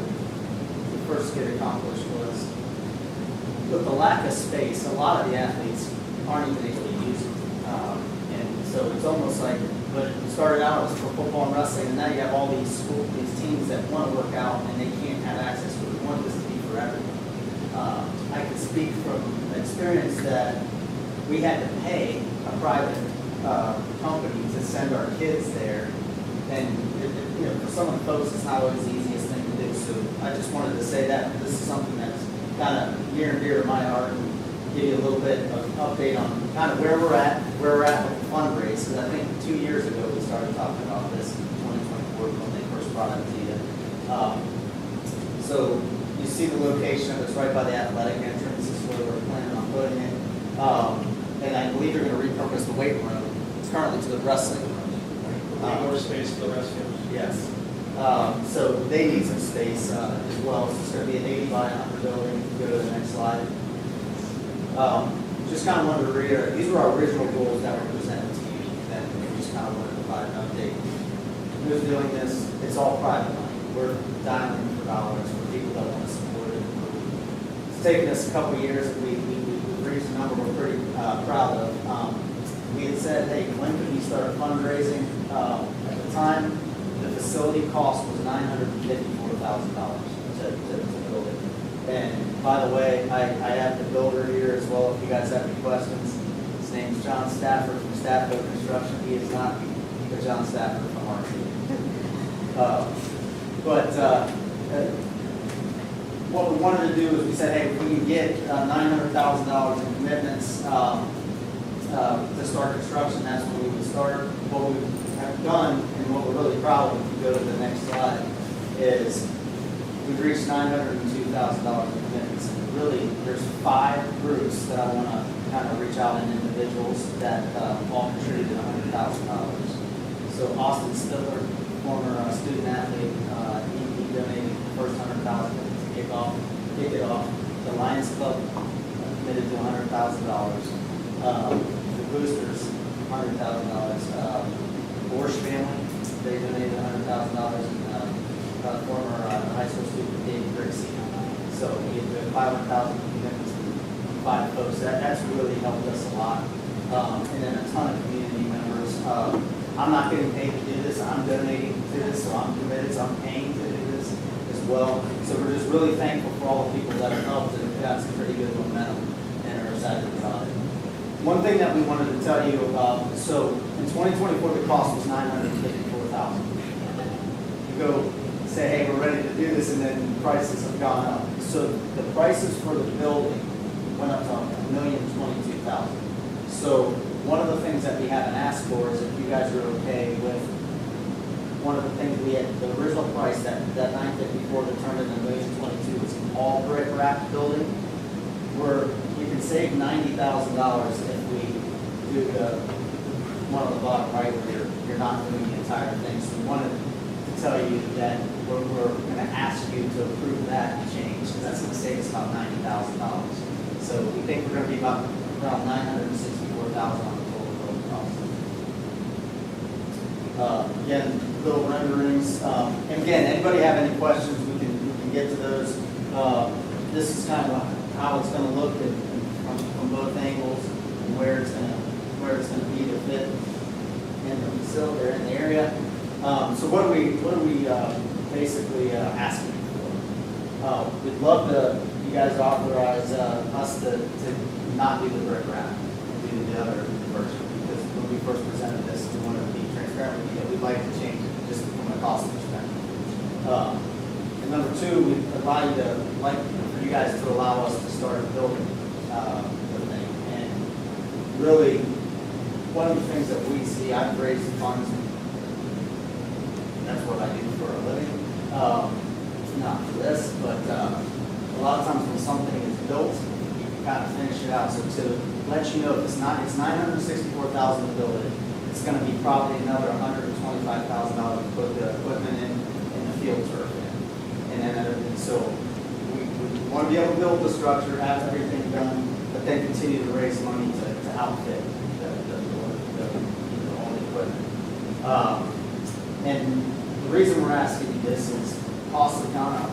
first get accomplished was, with the lack of space, a lot of the athletes aren't even able to use it. And so it's almost like, when it started out, it was for football and wrestling, and now you have all these teams that want to work out and they can't have access to it. We want this to be for everyone. I can speak from experience that we had to pay a private company to send our kids there, and for some of the folks, it's not always the easiest thing to do. So I just wanted to say that this is something that's kind of near and dear to my heart, and give you a little bit of update on kind of where we're at with the fundraise. Because I think 2 years ago we started talking about this in 2024 when they first brought it to you. So you see the location, it's right by the athletic entrance. This is where we're planning on putting it. And I believe they're going to repurpose the weight room. It's currently to the wrestling room. More space for the rest of us. Yes. So they need some space as well. So it's going to be an 80 by 100 building. Go to the next slide. Just kind of wanted to reiterate, these were our original goals that were presented to you, and we just kind of wanted to provide an update. Who's doing this? It's all private money. We're dialing for dollars for people that want to support it. It's taken us a couple of years, and we've reached a number we're pretty proud of. We had said, hey, when could we start fundraising? At the time, the facility cost was $954,000 to build it. And by the way, I have the builder here as well if you guys have any questions. His name's John Stafford from Stafford Construction. He is not the John Stafford from our team. What we wanted to do is we said, hey, if we can get $900,000 in commitments to start construction, that's when we would start. What we have done, and what we're really proud of, if you go to the next slide, is we've reached $902,000 in commitments. And really, there's 5 groups that I want to kind of reach out, and individuals that all contributed $100,000. So Austin Stiller, former student athlete, he donated the first $100,000 to kick it off. The Lions Club committed to $100,000. The Boosters, $100,000. Borsch family, they donated $100,000. Former high school student David Grixey. So he had 500,000 commitments to 5 folks. That's really helped us a lot. And then a ton of community members. I'm not getting paid to do this. I'm donating to this, so I'm committed, so I'm paying to do this as well. So we're just really thankful for all the people that have helped, and have got some pretty good momentum and are excited about it. One thing that we wanted to tell you about, so in 2024 the cost was $954,000. You go say, hey, we're ready to do this, and then prices have gone up. So the prices for the building went up to $1,022,000. So one of the things that we haven't asked for is if you guys are okay with one of the things we had, the original price that $954 that turned into $1,022,000 was an all brick wrapped building, where you can save $90,000 if we do the one on the bottom right where you're not doing the entire thing. So we wanted to tell you that we're going to ask you to approve that change, because that's going to save us about $90,000. So we think we're going to be about around $964,000 on the total build cost. Again, little renderings. And again, anybody have any questions, we can get to those. This is kind of how it's going to look from both angles and where it's going to be to fit in the facility or in the area. So what are we basically asking for? We'd love you guys to authorize us to not do the brick wrap and do the other version, because when we first presented this, we wanted to be transparent with you that we'd like to change it just from a cost perspective. And number two, we'd like for you guys to allow us to start building the thing. And really, one of the things that we see, I've raised funds, that's what I do for a living. Not for this, but a lot of times when something is built, you can kind of finish it out. So to let you know, it's $964,000 to build it. It's going to be probably another $125,000 to put the equipment in and the field turf in. And so we want to be able to build the structure, have everything done, but then continue to raise money to outfit all the equipment. And the reason we're asking you this is costs have gone up.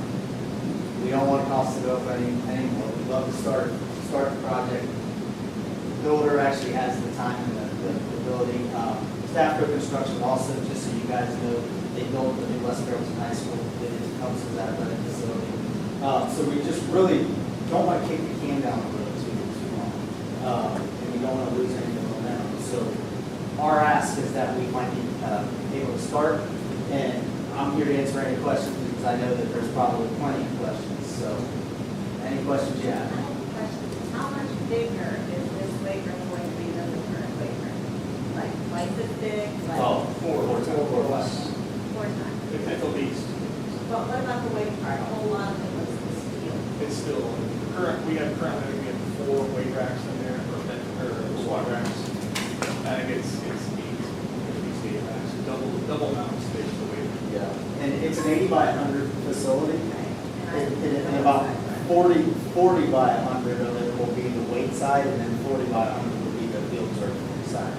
We don't want costs to go up anymore. We'd love to start the project. The builder actually has the time and the ability. Staff Co Construction also, just so you guys know, they built the new West Carrollton High School. It comes with that facility. So we just really don't want to kick the can down the road too long. And we don't want to lose any momentum. So our ask is that we might be able to start, and I'm here to answer any questions because I know that there's probably plenty of questions. So, any questions you have? I have a question. How much bigger is this weight room going to be than the current weight room? Like twice as big? Like Four less. 4 times? At the least. But what about the weight part? A whole lot of it was the steel. It's still, we have 4 weight racks in there, or squat racks. I think it's 8 racks, double amount of space for weight. Yeah, and it's an 80 by 100 facility, and about 40 by 100 of it will be the weight side, and then 40 by 100 will be the field turf side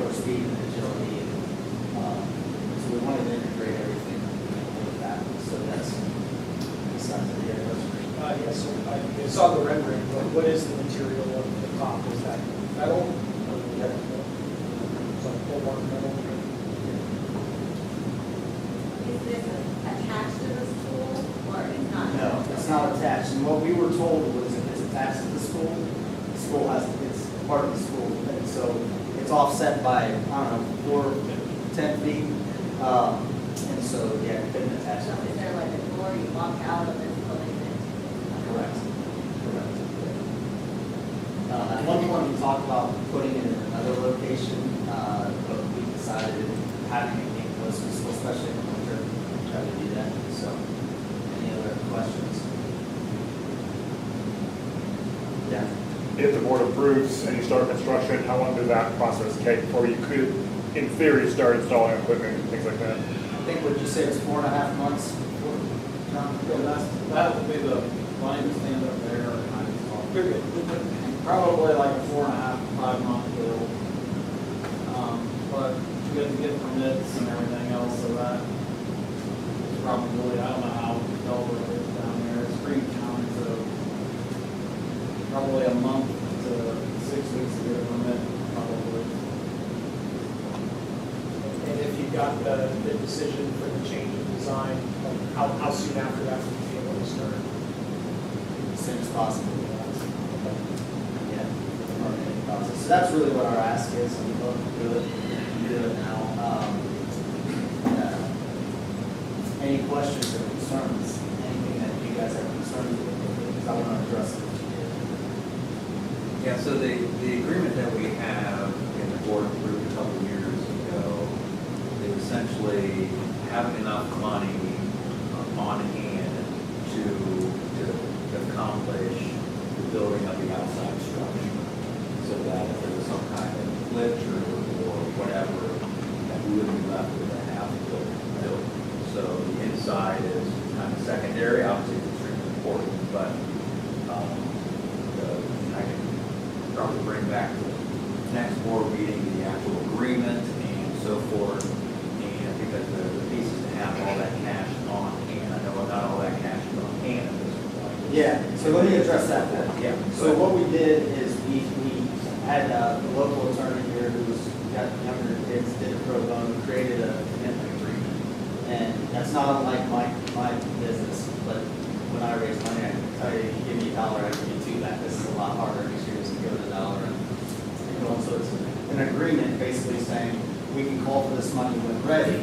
for speed and agility. So we wanted to integrate everything with that. So that's the size of the area. Yes, so I saw the rendering, but what is the material of the top? Is that metal? Yeah. So full bar metal? Is this attached to the school or it's not? No, it's not attached. And what we were told was if it's attached to the school it's part of the school. And so it's offset by, I don't know, 10 feet. And so, yeah, we couldn't attach So it. is there like a door you walk out of this building into? Correct. At one point, we talked about putting it in another location, but we decided having it being close to the school, especially in the winter, try to do that. So, any other questions? Yeah. If the board approves and you start construction, how long does that process take before you could, in theory, start installing equipment and things like that? I think what you said is 4.5 months. That would be the line to stand up there. Probably like a 4.5 to 5 month build. But you have to get permits and everything else, so that is probably, I don't know how Bellbrook is down there, it's Green County, so probably a month to 6 weeks to get a permit, probably. And if you got the decision for the change of design, like how soon after that would you be able to start? As soon as possible. Yeah. So that's really what our ask is. We'd love to do it. We can do it now. Any questions or concerns? Anything that you guys have concerns with? Because I want to address it. Yeah, so the agreement that we have in the board approved a couple of years ago, they essentially have enough money on hand to accomplish the building of the outside structure, so that if there was some kind of glitch or whatever, that we wouldn't be left with a half-built building. So the inside is kind of secondary, obviously it's extremely important, but the bring back to the next board meeting the actual agreement and so forth. And because the piece is to have all that cash on hand. I know not all that cash is on hand at this point. Yeah, so let me address that then. Yeah. So what we did is we had the local attorney here who's got younger kids, did a pro bono, created a commitment agreement. And that's not unlike my business, but when I raise money, I can tell you, if you give me $1, I give you $2 back. This is a lot harder because you're just going to go to $1 and so it's an agreement basically saying we can call for this money when ready.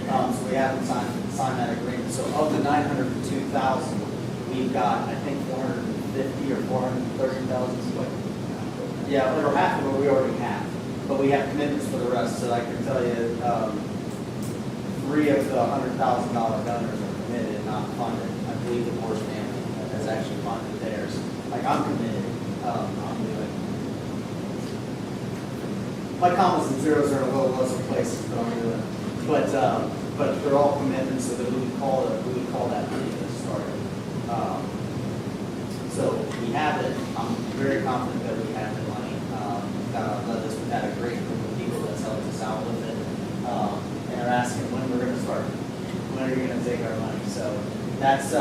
So we haven't signed that agreement. So of the $902,000, we've got, I think, $450,000 or $430,000. Yeah, or half of it we already have, but we have commitments for the rest. So I can tell you, 3 of the $100,000 donors are committed, not funded. I believe the Morse family has actually funded theirs. Like I'm committed. I'm doing. My commas and zeros are in a little less places, but I'm doing. But they're all commitments, so that we would call that money to start. So we have it. I'm very confident that we have the money. We've had a great group of people that's helped us out with it. And are asking when we're going to start. When are you going to take our money? So that's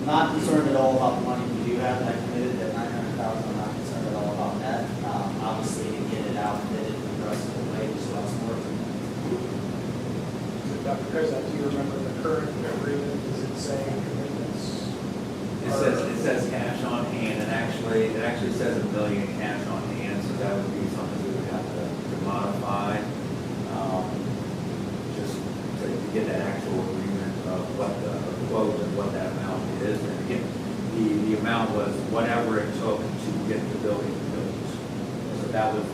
not concerned at all about the money. We do have that committed at $900,000. I'm not concerned at all about that. Obviously, to get it out and get it the rest of the way, we still have some work to do. Dr. Krezak, do you remember the current agreement? Does it say commitments? It says cash on hand, and it actually says $1 million cash on hand, so that would be something we would have to modify, just to get that actual agreement of what the quote and what that amount is. And again, the amount was whatever it took to get the building built. So that was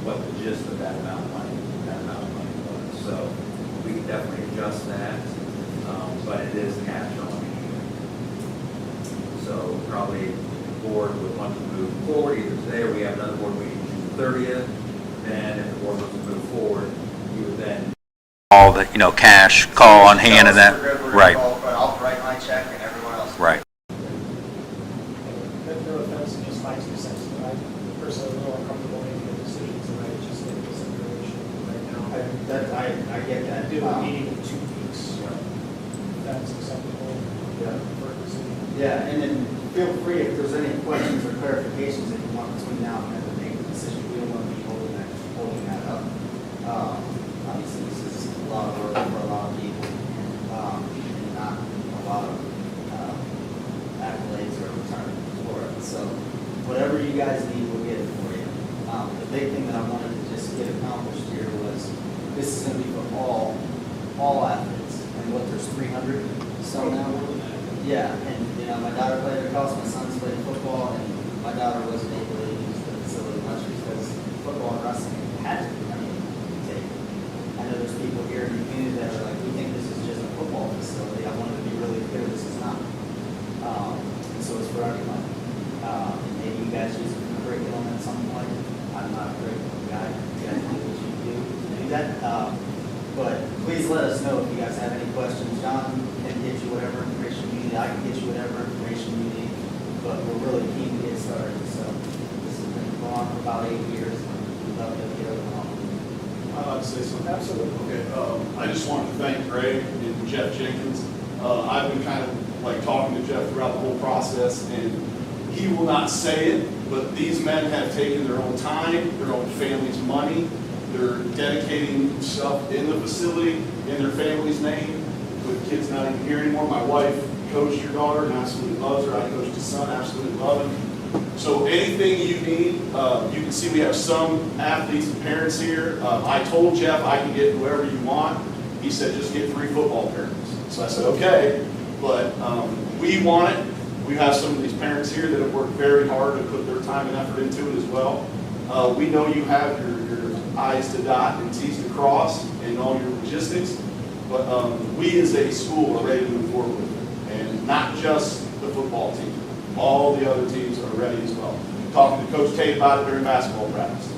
what the gist of that amount of money was. So we can definitely adjust that, but it is cash on hand. So probably the board would want to move forward either today or we have another board meeting June 30th. Then if the board wants to move forward, you would then all the, cash call on hand and that. Right. I'll write my check and everyone else. Right. No offense, just my 2 cents. I personally am a little uncomfortable making a decision tonight, just getting this information right now. I get that. Do a meeting in 2 weeks. That's acceptable. Yeah. For a decision. Yeah, and then feel free if there's any questions or clarifications that you want between now and then to make the decision. We don't want to be holding that up. Obviously, this is a lot of work for a lot of people, and not a lot of accolades or return for it. So whatever you guys need, we'll get it for you. The big thing that I wanted to just get accomplished here was this is going to be for all athletes. And what, there's 300 some now? Yeah, and my daughter played lacrosse, my son's played football, and my daughter wasn't able to use the facility much because football and wrestling had to be taken. I know there's people here in the community that are like, we think this is just a football facility. I wanted to be really clear, this is not. And so it's for everyone. Maybe you guys use a curriculum at some point. I'm not a curriculum guy. You guys do what you do that. But please let us know if you guys have any questions. John can get you whatever information you need. I can get you whatever information you need. But we're really keen to get started. So this has been going on for about 8 years. We'd love to get over on. I'd like to say something. Absolutely. Okay. I just wanted to thank Greg and Jeff Jenkins. I've been kind of like talking to Jeff throughout the whole process, and he will not say it, but these men have taken their own time, their own family's money. They're dedicating stuff in the facility in their family's name, with kids not even here anymore. My wife coached your daughter and absolutely loves her. I coached his son, absolutely love him. So anything you need, you can see we have some athletes and parents here. I told Jeff I can get whoever you want. He said just get 3 football parents. So I said okay, but we want it. We have some of these parents here that have worked very hard to put their time and effort into it as well. We know you have your I's to dot and T's to cross and all your logistics, but we as a school are ready to move forward with it, and not just the football team. All the other teams are ready as well. Talking to Coach Tate about it during basketball practice.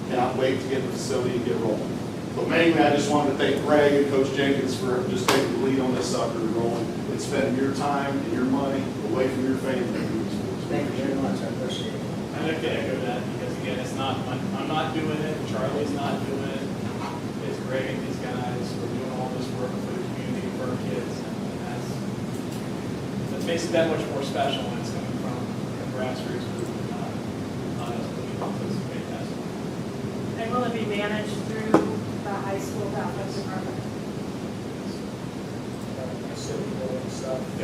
Cannot wait to get the facility and get rolling. But mainly, I just wanted to thank Greg and Coach Jenkins for just taking the lead on this sucker and rolling and spending your time and your money away from your family. Thank you very much. I appreciate it. I'm going to echo that because not, I'm not doing it, Charlie's not doing it, it's Greg and these guys, we're doing all this work for the community, for our kids, and that makes it that much more special when it's coming from a grassroots group, not us pushing it, so it's fantastic. And will it be managed through the high school athletics department?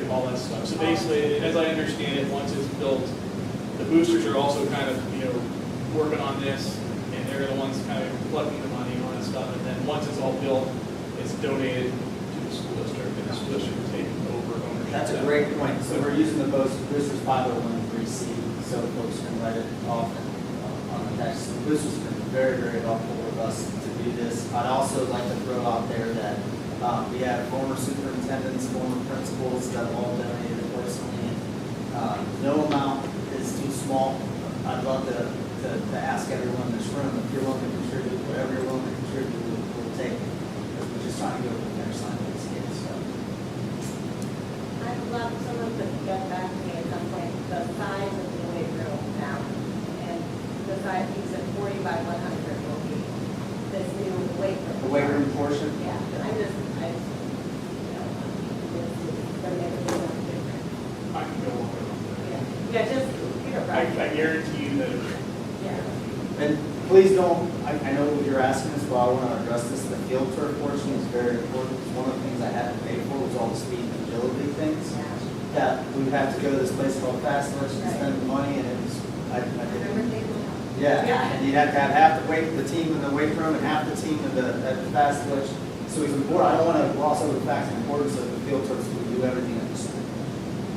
All that stuff. So basically, as I understand it, once it's built, the boosters are also kind of, working on this, and they're the ones kind of collecting the money and all that stuff. And then once it's all built, it's donated to the school district, and the school district will take over ownership. That's a great point. So we're using the Boosters 501(c), so folks can write it off on the tax. The Boosters have been very, very helpful with us to do this. I'd also like to throw out there that we have former superintendents, former principals that have all donated personally. No amount is too small. I'd love to ask everyone in this room, if you're willing to contribute, whatever you're willing to contribute, we'll take it. Because we're just trying to go to the finish line with this kid, so. I'd love someone to get back to me at some point, the size of the weight room now. And the size, you said 40 by 100 will be this new weight room. The weight room portion? Yeah, and I just, it's going to make a big difference. I can go over it. Yeah, just, I guarantee you that And please don't, I know you're asking this, but I want to address this. The field turf portion is very important. It's one of the things I had to pay for was all the speed and agility things. That we would have to go to this place called Fast Twitch and spend the money, and it was, I didn't. Yeah, and you'd have to have half the team in the weight room and half the team at the Fast Twitch. So it's important. I don't want to gloss over the fact of the importance of the field turfs. We do everything at the school.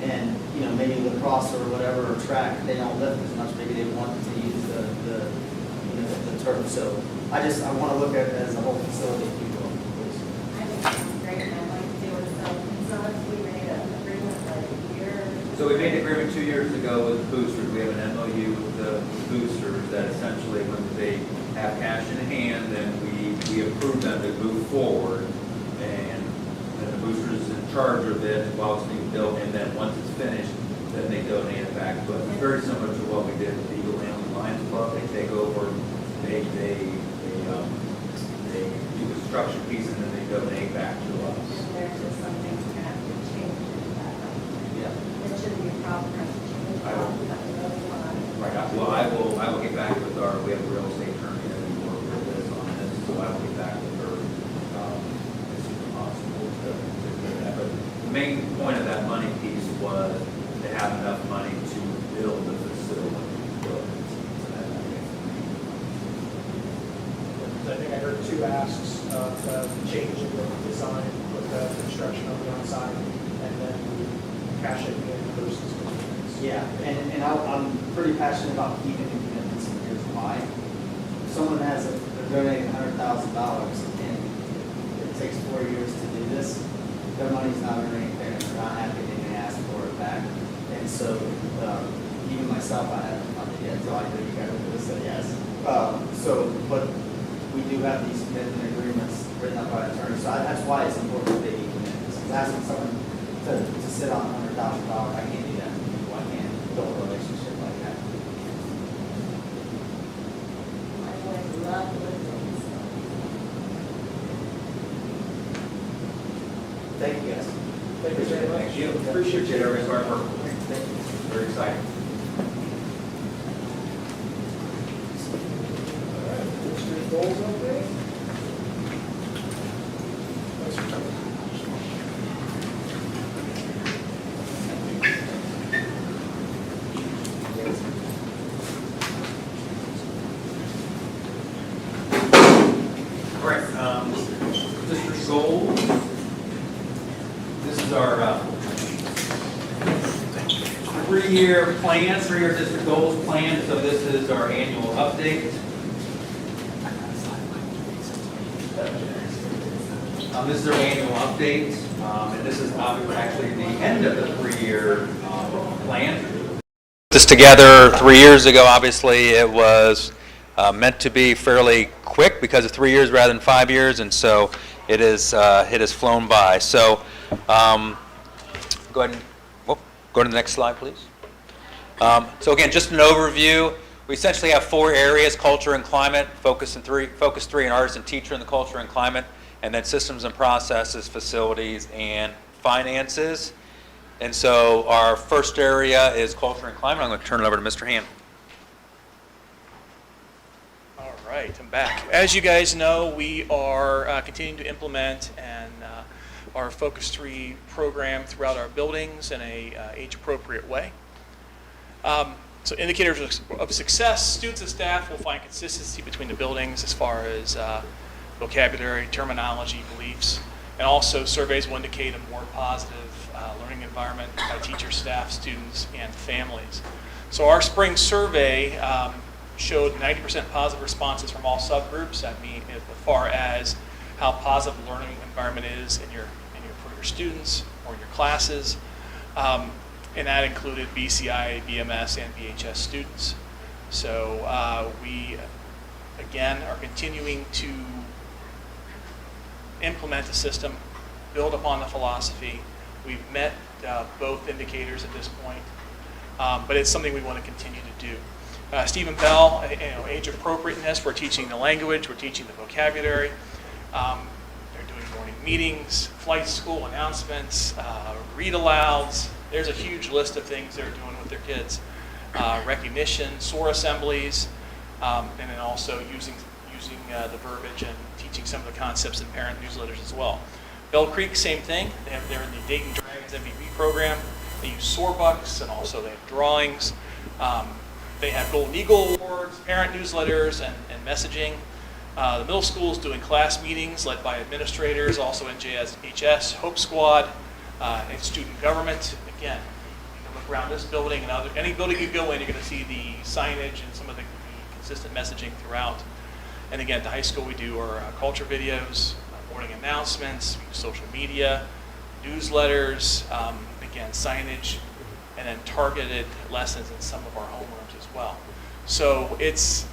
And, maybe lacrosse or whatever, or track, they don't lift as much, maybe they want to use the turf. So I want to look at it as a whole facility, if you will. I think it's great, and I'd like to do it, so if we made an agreement like a year. So we made an agreement 2 years ago with the boosters. We have an MOU with the boosters that essentially when they have cash in hand, then we approve them to move forward. And then the boosters is in charge of it while it's being built. And then once it's finished, then they donate it back. But it's very similar to what we did with the Eagle Hamlin Lions Club. They take over, they do the construction piece, and then they donate back to us. And there's just some things we're going to have to change in that. Yeah. It shouldn't be a problem for us to change. Right. Well, I will get back with we have a real estate attorney that we work with this on this, so I will get back with her as soon as possible to do that. But the main point of that money piece was to have enough money to build the facility. I think I heard 2 asks of change in the design with the construction of the outside, and then cash it in versus. Yeah, and I'm pretty passionate about keeping the commitments, and here's why. If someone they're donating $100,000 and it takes 4 years to do this, their money's not earning there, they're not happy, they may ask for it back. And so, even myself, I haven't funded yet, so I know you guys would have said yes. But we do have these commitment agreements written up by attorneys, so that's why it's important that they be commitments. Because asking someone to sit on $100,000, I can't do that to people, I can't build a relationship like that. I would love to live in this. Thank you, guys. Thank you very much. Thank you. Appreciate Appreciate everybody's hard work. Thank you. Very exciting. Mr. Goals update? All right, district goals. This is our 3-year plan, 3-year district goals plan. So this is our annual update. This is our annual update, and this is actually the end of the 3-year plan. This together 3 years ago. Obviously, it was meant to be fairly quick because of 3 years rather than 5 years, and so it has flown by. So go ahead and go to the next slide, please. So again, just an overview. We essentially have 4 areas: culture and climate, focus 3 in artist and teacher in the culture and climate, and then systems and processes, facilities, and finances. And so our first area is culture and climate. I'm going to turn it over to Mr. Hand. All right, I'm back. As you guys know, we are continuing to implement our Focus 3 program throughout our buildings in a age-appropriate way. So indicators of success: students and staff will find consistency between the buildings as far as vocabulary, terminology, beliefs, and also surveys will indicate a more positive learning environment by teachers, staff, students, and families. So our spring survey showed 90% positive responses from all subgroups. I mean, as far as how positive the learning environment is for your students or your classes. And that included BCI, BMS, and BHS students. So we, again, are continuing to implement the system, build upon the philosophy. We've met both indicators at this point, but it's something we want to continue to do. Stephen Bell, age appropriateness, we're teaching the language, we're teaching the vocabulary. They're doing morning meetings, flight school announcements, read alouds. There's a huge list of things they're doing with their kids. Recognition, SOAR assemblies, and then also using the verbiage and teaching some of the concepts in parent newsletters as well. Bell Creek, same thing. They're in the Dayton Dragons MVP program. They use SOAR bucks, and also they have drawings. They have Golden Eagle Awards, parent newsletters, and messaging. The middle school is doing class meetings led by administrators, also NJHS, Hope Squad, and student government. Again, you can look around this building and any building you go in, you're going to see the signage and some of the consistent messaging throughout. And again, at the high school, we do our culture videos, morning announcements, social media, newsletters, again, signage, and then targeted lessons in some of our homerooms as well. So it's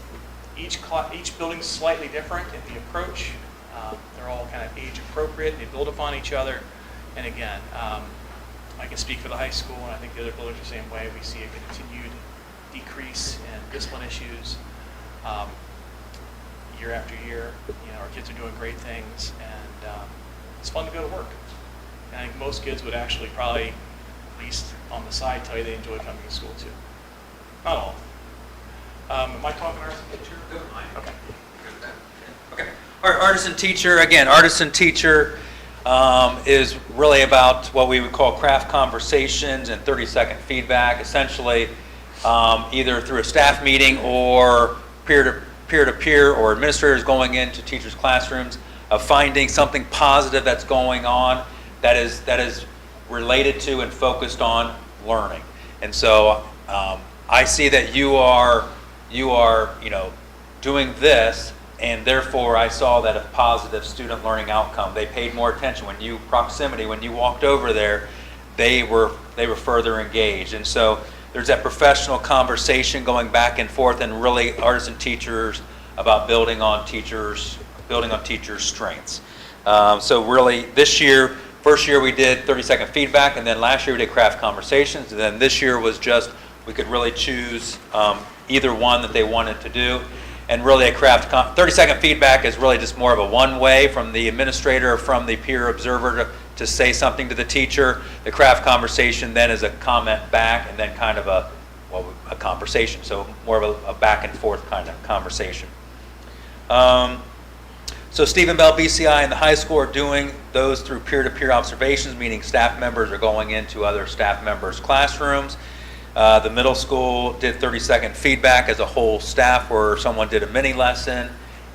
each building's slightly different in the approach. They're all kind of age appropriate. They build upon each other. And again, I can speak for the high school, and I think the other buildings are the same way. We see a continued decrease in discipline issues year after year. Our kids are doing great things, and it's fun to go to work. And I think most kids would actually probably, at least on the side, tell you they enjoy coming to school too. Not all. Am I talking artist and teacher? Okay. Okay. Our artist and teacher, again, artist and teacher is really about what we would call craft conversations and 30-second feedback, essentially either through a staff meeting or peer-to-peer or administrators going into teachers' classrooms of finding something positive that's going on that is related to and focused on learning. And so I see that you are doing this, and therefore I saw that a positive student learning outcome. They paid more attention when you walked over there, they were further engaged. And so there's that professional conversation going back and forth, and really artists and teachers about building on teachers' strengths. So really this year, first year we did 30-second feedback, and then last year we did craft conversations, and then this year was just, we could really choose either one that they wanted to do. And really a 30-second feedback is really just more of a one-way from the administrator or from the peer observer to say something to the teacher. The craft conversation then is a comment back and then kind of a conversation. So more of a back and forth kind of conversation. So Stephen Bell BCI and the high school are doing those through peer-to-peer observations, meaning staff members are going into other staff members' classrooms. The middle school did 30-second feedback as a whole staff where someone did a mini lesson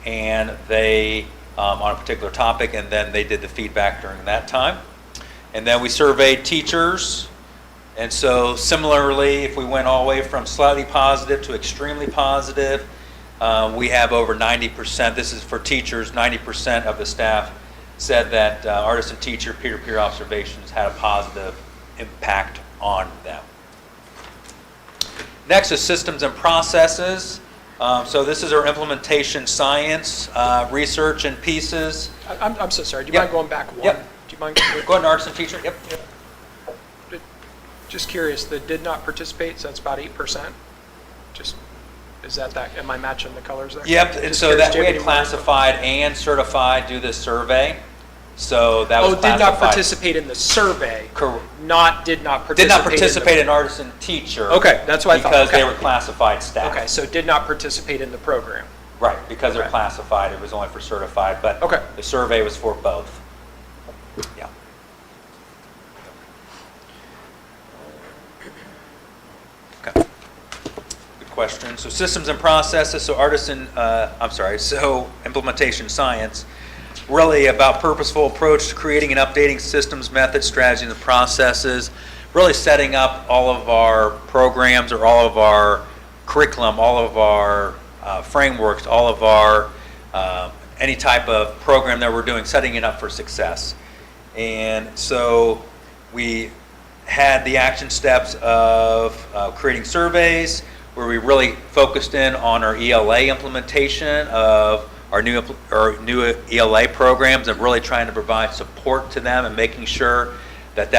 and they on a particular topic, and then they did the feedback during that time. And then we surveyed teachers, and so similarly, if we went all the way from slightly positive to extremely positive, we have over 90%, this is for teachers, 90% of the staff said that artist and teacher peer-to-peer observations had a positive impact on them. Next is systems and processes. So this is our implementation science, research and pieces. I'm so sorry. Do you mind going back one? Yep. Do you mind? Go ahead, artist and teacher. Yep. Just curious, the did not participate, so that's about 8%. Just Is that, am I matching the colors there? Yep, and Just so curious, that do you we have had any more info? classified and certified do this survey. So that was Oh, did classified. not participate in the survey, did not Did participate not participate in in artisan teacher. Okay, that's what I thought. Because they Okay. were classified staff. Okay, so did not participate in the program. Right, because they're Okay. classified, it was only for certified, but Okay. the survey was for both. Yeah. Okay. Good question. So systems and processes, so so implementation science, really about purposeful approach to creating and updating systems, methods, strategies, and processes, really setting up all of our programs or all of our curriculum, all of our frameworks, all of our any type of program that we're doing, setting it up for success. And so we had the action steps of creating surveys, where we really focused in on our ELA implementation of our new ELA programs and really trying to provide support to them and making sure that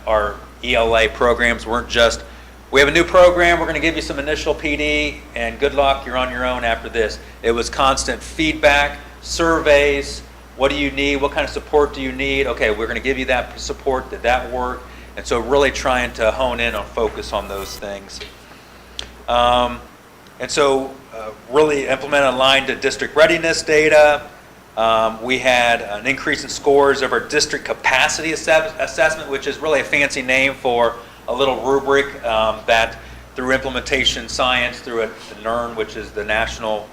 our ELA programs weren't just, we have a new program, we're going to give you some initial PD, and good luck, you're on your own after this. It was constant feedback, surveys, what do you need, what kind of support do you need? Okay, we're going to give you that support, did that work? And so really trying to hone in on focus on those things. And so really implement aligned to district readiness data. We had an increase in scores of our district capacity assessment, which is really a fancy name for a little rubric that through implementation science, through the NERN, which is the National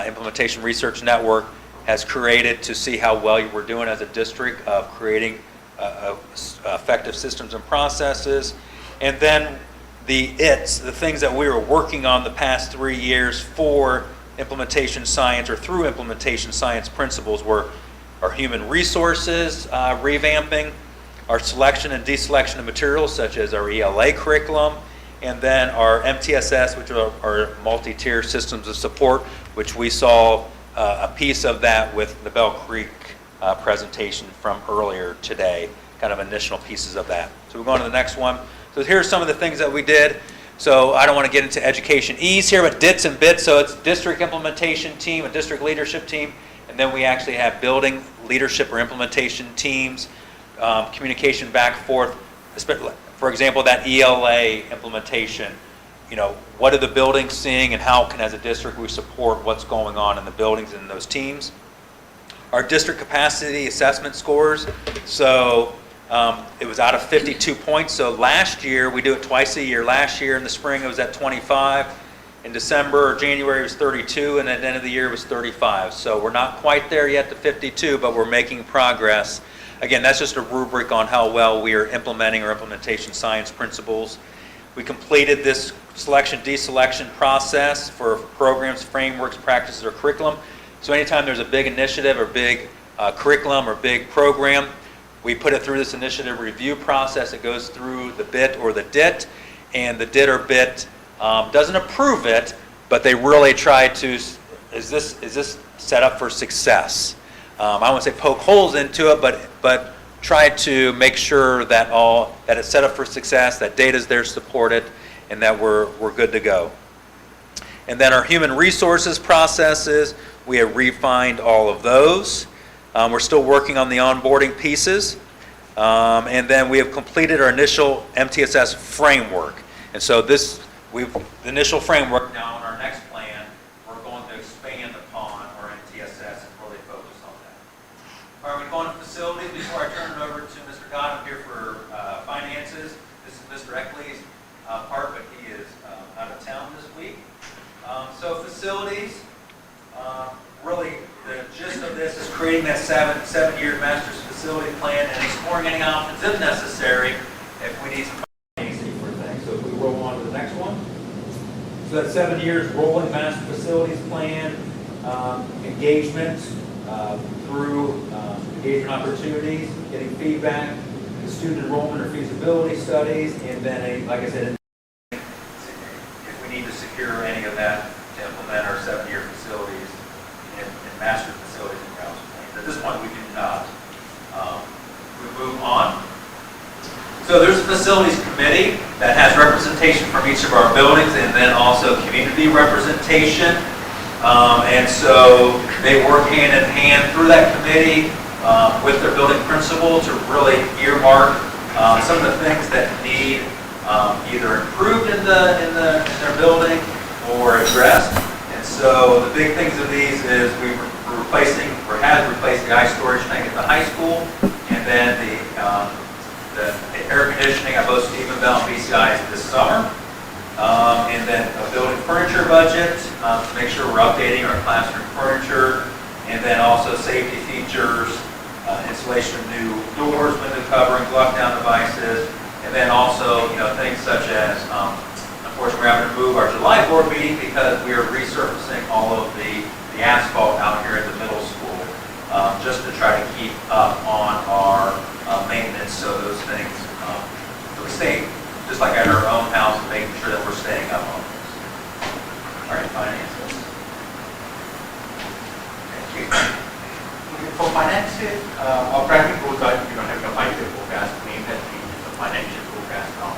Implementation Research Network, has created to see how well we're doing as a district of creating effective systems and processes. And then the things that we were working on the past 3 years for implementation science or through implementation science principles were our human resources revamping, our selection and deselection of materials such as our ELA curriculum, and then our MTSS, which are our multi-tier systems of support, which we saw a piece of that with the Bell Creek presentation from earlier today, kind of initial pieces of that. So we're going to the next one. So here's some of the things that we did. So I don't want to get into education ease here, but DITs and BITs. So it's district implementation team, a district leadership team, and then we actually have building leadership or implementation teams, communication back and forth. For example, that ELA implementation, what are the buildings seeing and how can, as a district, we support what's going on in the buildings and in those teams. Our district capacity assessment scores. So it was out of 52 points. So last year, we do it twice a year. Last year in the spring, it was at 25. In December or January, it was 32. And at the end of the year, it was 35. So we're not quite there yet to 52, but we're making progress. Again, that's just a rubric on how well we are implementing our implementation science principles. We completed this selection, deselection process for programs, frameworks, practices, or curriculum. So anytime there's a big initiative or big curriculum or big program, we put it through this initiative review process. It goes through the BIT or the DIT, and the DIT or BIT doesn't approve it, but they really try to, is this set up for success? I won't say poke holes into it, but try to make sure that it's set up for success, that data's there to support it, and that we're good to go. And then our human resources processes, we have refined all of those. We're still working on the onboarding pieces. And then we have completed our initial MTSS framework. And so the initial framework, now in our next plan, we're going to expand upon our MTSS and really focus on that. All right, we're going to facilities. Before I turn it over to Mr. God, I'm here for finances. This is Mr. Eckley's part, but he is out of town this week. So facilities, really the gist of this is creating that seven-year master's facility plan and exploring any options if necessary if we need some financing for things. So if we roll on to the next one. So that 7 years rolling master facilities plan, engagement through engagement opportunities, getting feedback, the student enrollment or feasibility studies, and then, like I said, if we need to secure any of that to implement our 7-year facilities and master facilities and grounds plans. At this point, we do not. We move on. So there's a facilities committee. that has representation from each of our buildings and then also community representation. And so they work hand in hand through that committee with their building principal to really earmark some of the things that need either improved in their building or addressed. And so the big things of these is we're replacing, or has replaced the ice storage tank at the high school, and then the air conditioning at both Stephen Bell and BCI is this summer. And then a building furniture budget to make sure we're updating our classroom furniture, and then also safety features, installation of new doors, window coverings, lockdown devices, and then also things such as, unfortunately, we're having to move our July board meeting because we are resurfacing all of the asphalt out here at the middle school, just to try to keep up on our maintenance, so those things, so we stay, just like at our own house, making sure that we're staying up on this. All right, finances. Thank you. For finances, our primary goals are, having a 5-year forecast. Main has been the financial forecast now,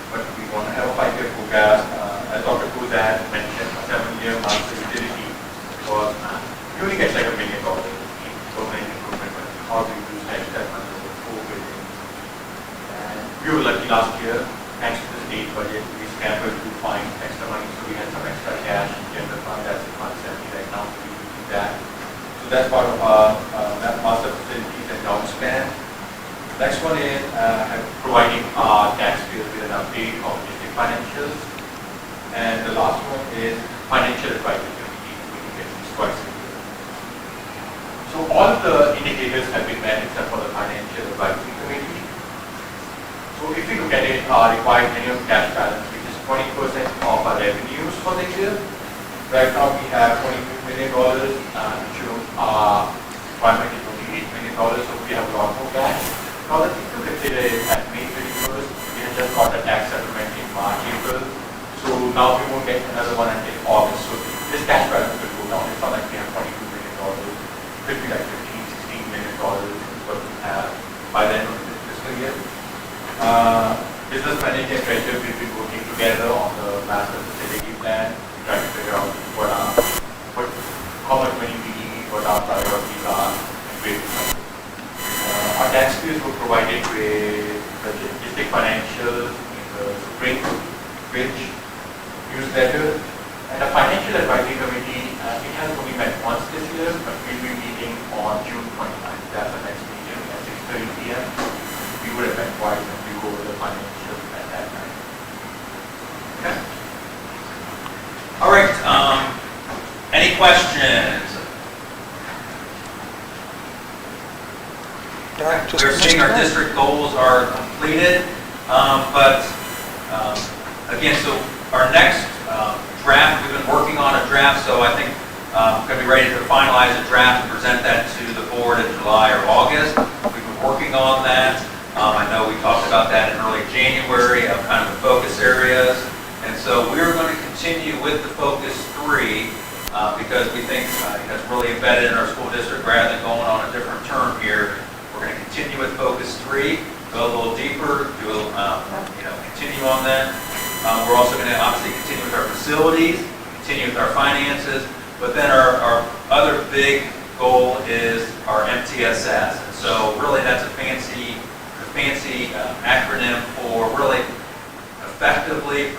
but we want to have a 5-year forecast. As Dr. Kuzat mentioned, a 7-year master utility was usually gets like $1 million in permanent improvement, but how do you use that money over 4 billion? And we were lucky last year, thanks to the state budget, we scrambled to find extra money, so we had some extra cash in general fund. That's the 170 right now, so we will do that. So that's part of our master facilities and down plan. Next one is providing our taxpayers with an update of district financials. And the last one is financial advisory committee. We can get this quite simple. So all of the indicators have been met except for the financial advisory committee. So if you look at it, our required minimum cash balance, which is 20% of our revenues for the year. Right now we have $22 million, which our requirement is only $8 million, so we have a lot more cash. Now the thing to consider is at May 31st, we have just got a tax settlement in March, April, so now we won't get another one until August. So this cash balance will go down. It's not like we have $22 million. It could be like $15, $16 million is what we have by the end of this fiscal year. Business manager and treasurer will be working together on the master facility plan, trying to figure out how much money we need, what our priorities are, and where to go. Our taxpayers were provided with the district financials in the spring, which newsletter, and the financial advisory committee, it has only met once this year, but we'll be meeting on June 29th. That's the next meeting at 6:30 p.m. We would have met twice and we go over the financials at that time. Okay. All right. Any questions? We're seeing our district goals are completed, but again, so our next draft, we've been working on a draft, so I think we're going to be ready to finalize a draft and present that to the board in July or August. We've been working on that. I know we talked about that in early January of kind of the focus areas, and so we're going to continue with the focus 3 because we think it's really embedded in our school district rather than going on a different term here. We're going to continue with focus 3, go a little deeper, continue on that. We're also going to obviously continue with our facilities, continue with our finances, but then our other big goal is our MTSS. And so really that's a fancy acronym for really effectively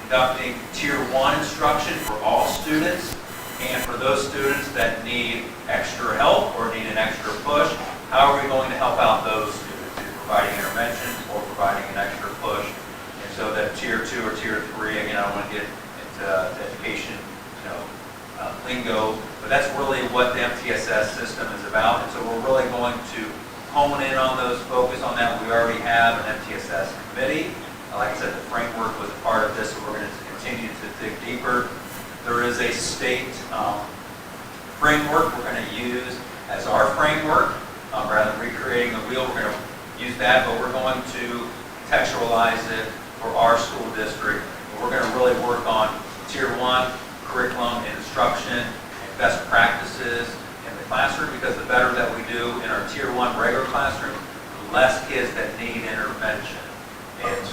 conducting Tier 1 instruction for all students, and for those students that need extra help or need an extra push, how are we going to help out those students? Either providing intervention or providing an extra push. And so that Tier 2 or Tier 3, again, I don't want to get into education, lingo, but that's really what the MTSS system is about. And so we're really going to hone in on those, focus on that. We already have an MTSS committee. Like I said, the framework was a part of this, so we're going to continue to dig deeper. There is a state framework we're going to use as our framework. Rather than recreating the wheel, we're going to use that, but we're going to contextualize it for our school district. We're going to really work on Tier 1 curriculum and instruction and best practices in the classroom, because the better that we do in our Tier 1 regular classroom, the less kids that need intervention.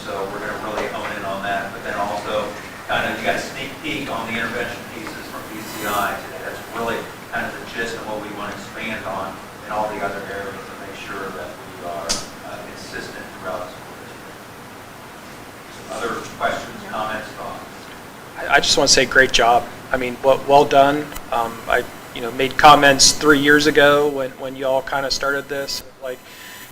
so we're going to really hone in on that. But then also, kind of, you got a sneak peek on the intervention pieces from BCI today. That's really kind of the gist of what we want to expand on in all the other areas to make sure that we are consistent throughout the school district. Other questions, comments, thoughts? I just want to say great job. I mean, well done. I made comments 3 years ago when you all kind of started this. Like,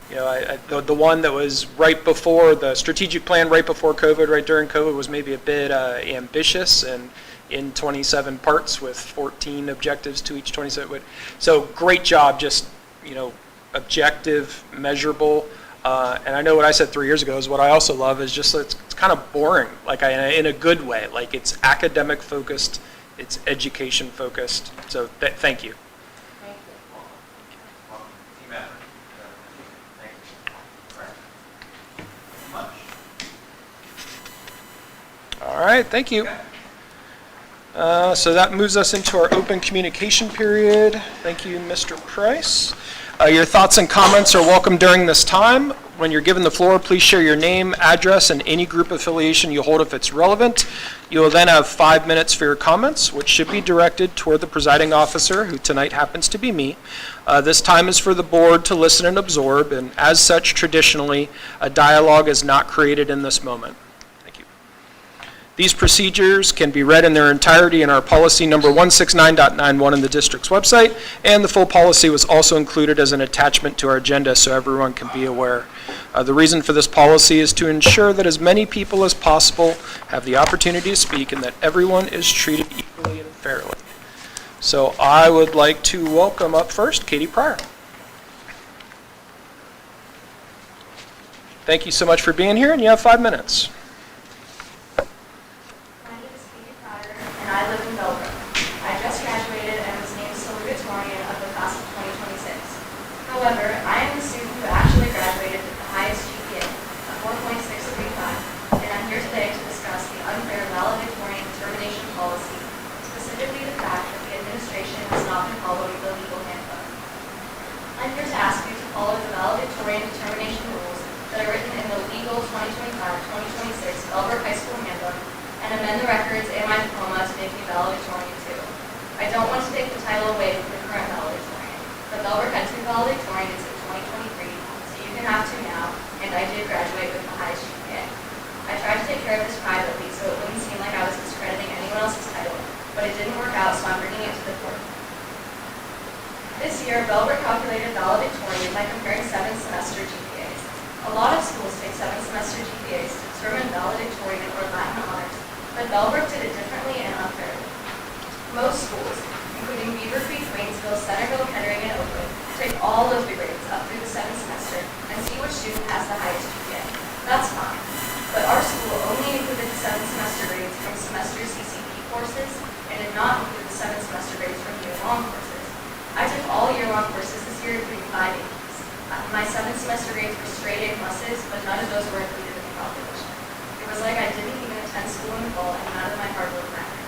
the one that was right before the strategic plan, right before COVID, right during COVID, was maybe a bit ambitious and in 27 parts with 14 objectives to each 27. So great job, just objective, measurable. And I know what I said 3 years ago is what I also love is just it's kind of boring, like in a good way. Like it's academic focused, it's education focused. So thank you. All right, thank you. So that moves us into our open communication period. Thank you, Mr. Price. Your thoughts and comments are welcome during this time. When you're given the floor, please share your name, address, and any group affiliation you hold if it's relevant. You will then have 5 minutes for your comments, which should be directed toward the presiding officer, who tonight happens to be me. This time is for the board to listen and absorb, and as such, traditionally, a dialogue is not created in this moment. These procedures can be read in their entirety in our policy number 169.91 in the district's website, and the full policy was also included as an attachment to our agenda so everyone can be aware. The reason for this policy is to ensure that as many people as possible have the opportunity to speak and that everyone is treated equally and fairly. So I would like to welcome up first Katie Pryor. Thank you so much for being here, and you have 5 minutes. And I live in Bellbrook. I just graduated and was named salutatorian of the class of 2026. However, I am the student who actually graduated with the highest GPA, a 4.635, and I'm here today to discuss the unfair valedictorian determination policy, specifically the fact that the administration has not been following the legal handbook. I'm here to ask you to follow the valedictorian determination rules that are written in the legal 2025-2026 Bellbrook High School handbook and amend the records and my diploma to make me valedictorian too. I don't want to take the title away from the current valedictorian. The Bellbrook had 2 valedictorians in 2023, so you can have 2 now, and I did graduate with the highest GPA. I tried to take care of this privately so it wouldn't seem like I was discrediting anyone else's title, but it didn't work out, so I'm bringing it to the court. This year, Bellbrook calculated valedictorian by comparing 7th semester GPAs. A lot of schools take 7th semester GPAs to determine valedictorian or Latin honors, but Bellbrook did it differently and unfairly. Most schools, including Beaver Creek, Waynesville, Centerville, Kettering, and Oakwood, take all of the grades up through the 7th semester and see which student has the highest GPA. That's fine. But our school only included the 7th semester grades from semester CCP courses and did not include the 7th semester grades from year-long courses. I took all year-long courses this year, including 5 APs. My 7th semester grades were straight A pluses, but none of those were included in the calculation. It was like I didn't even attend school in the fall and none of my hard work mattered.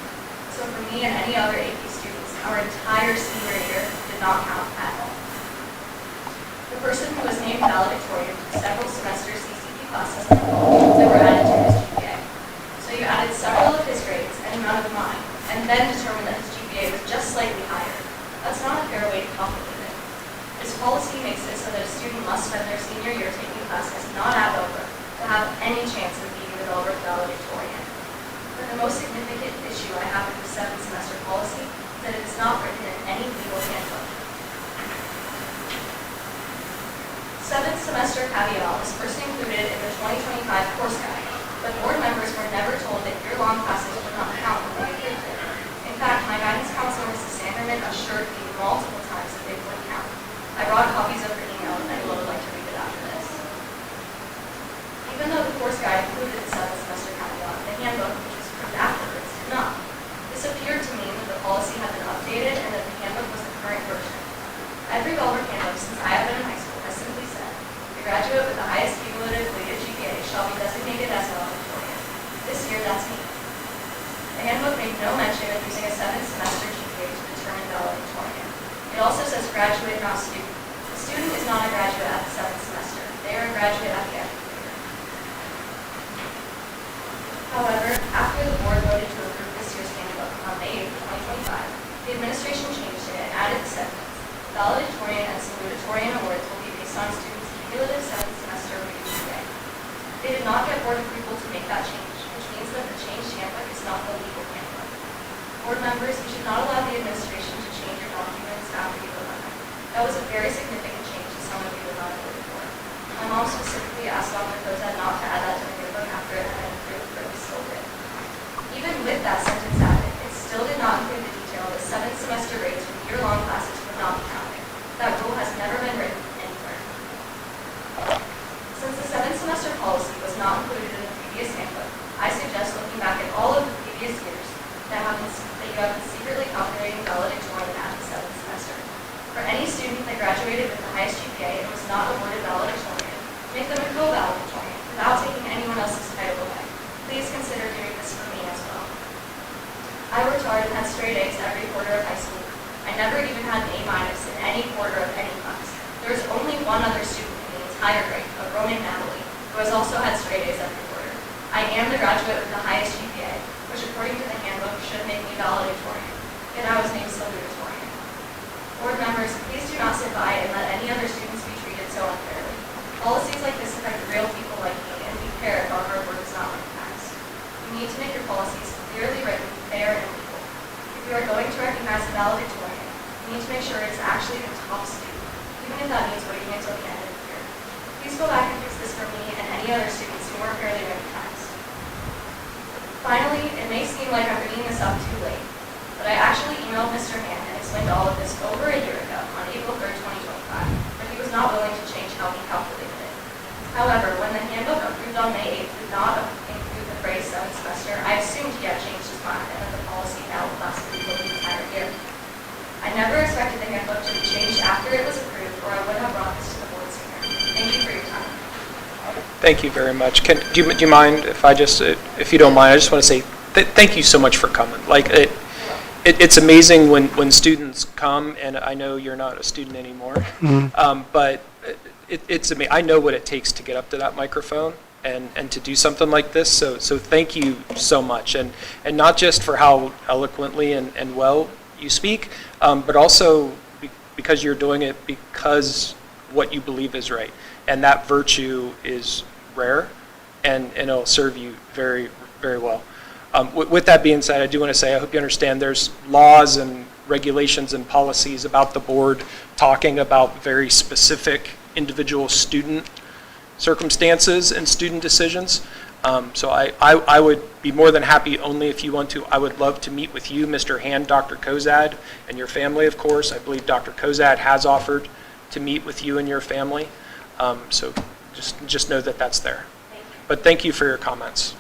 So for me and any other AP students, our entire senior year did not count at all. The person who was named valedictorian took several semesters CCP classes in the fall that were added to his GPA. So you added several of his grades and none of mine, and then determined that his GPA was just slightly higher. That's not a fair way to calculate it. This policy makes it so that a student must spend their senior year taking classes not at Bellbrook to have any chance of being the Bellbrook valedictorian. But the most significant issue I have with the 7th semester policy is that it is not written in any legal handbook. 7th semester caveat was first included in the 2025 course guide, but board members were never told that year-long classes would not count when they approved it. In fact, my guidance counselor, Mrs. Sanderman, assured me multiple times that they would count. I brought copies of her email if anyone would like to read it after this. Even though the course guide included the 7th semester caveat, the handbook, which was approved afterwards, did not. This appeared to mean that the policy had been updated and that the handbook was the current version. Every Bellbrook handbook since I have been in high school has simply said, the graduate with the highest cumulative weighted GPA shall be designated as valedictorian. This year, that's me. The handbook made no mention of using a 7th semester GPA to determine valedictorian. It also says graduate, not student. The student is not a graduate at the 7th semester. They are a graduate at the end of the year. The administration changed it and added the sentence, valedictorian and salutatorian awards will be based on students' cumulative 7th semester reading GPA. They did not get board approval to make that change, which means that the changed handbook is not the legal handbook. Board members, you should not allow the administration to change your documents after you vote on them. That was a very significant change to some of you were not voted for. My mom specifically asked Dr. Kozad not to add that to the handbook after it had been approved, but we still did. Even with that sentence added, it still did not include the detail that 7th semester grades from year-long classes would not be counted. That rule has never been written anywhere. Since the 7th semester policy was not included in the previous handbook, I suggest looking back at all of the previous years that you have been secretly calculating valedictorian at the 7th semester. For any student that graduated with the highest GPA and was not awarded valedictorian, make them a co-valedictorian without taking anyone else's title away. Please consider doing this for me as well. I worked hard and had straight A's every quarter of high school. I never even had an A- in any quarter of any class. There was only one other student in the entire grade, a girl named Natalie, who has also had straight A's every quarter. I am the graduate with the highest GPA, which according to the handbook should make me valedictorian, yet I was named salutatorian. Board members, please do not sit by and let any other students be treated so unfairly. Policies like this affect real people like me, and we care if our hard work is not recognized. You need to make your policies clearly written, fair, and legal. If you are going to recognize a valedictorian, you need to make sure it is actually the top student, even if that means waiting until the end of the year. Please go back and fix this for me and any other students who weren't fairly recognized. Finally, it may seem like I'm bringing this up too late, but I actually emailed Mr. Hand and explained all of this over a year ago on April 3rd, 2025, but he was not willing to change how he calculated it. However, when the handbook approved on May 8th did not include the phrase 7th semester, I assumed he had changed his mind and that the policy now would last for the entire year. I never expected the handbook to be changed after it was approved, or I would have brought this to the board sooner. Thank you for your time. Thank you very much. Do you mind if if you don't mind, I just want to say thank you so much for coming. Like it's amazing when students come, and I know you're not a student anymore, but it's amazing. I know what it takes to get up to that microphone and to do something like this. So thank you so much, and not just for how eloquently and well you speak, but also because you're doing it because what you believe is right, and that virtue is rare, and it'll serve you very, very well. With that being said, I do want to say I hope you understand there's laws and regulations and policies about the board talking about very specific individual student circumstances and student decisions. So I would be more than happy, only if you want to. I would love to meet with you, Mr. Hand, Dr. Kozad, and your family, of course. I believe Dr. Kozad has offered to meet with you and your family. So just know that that's there. But thank you for your comments.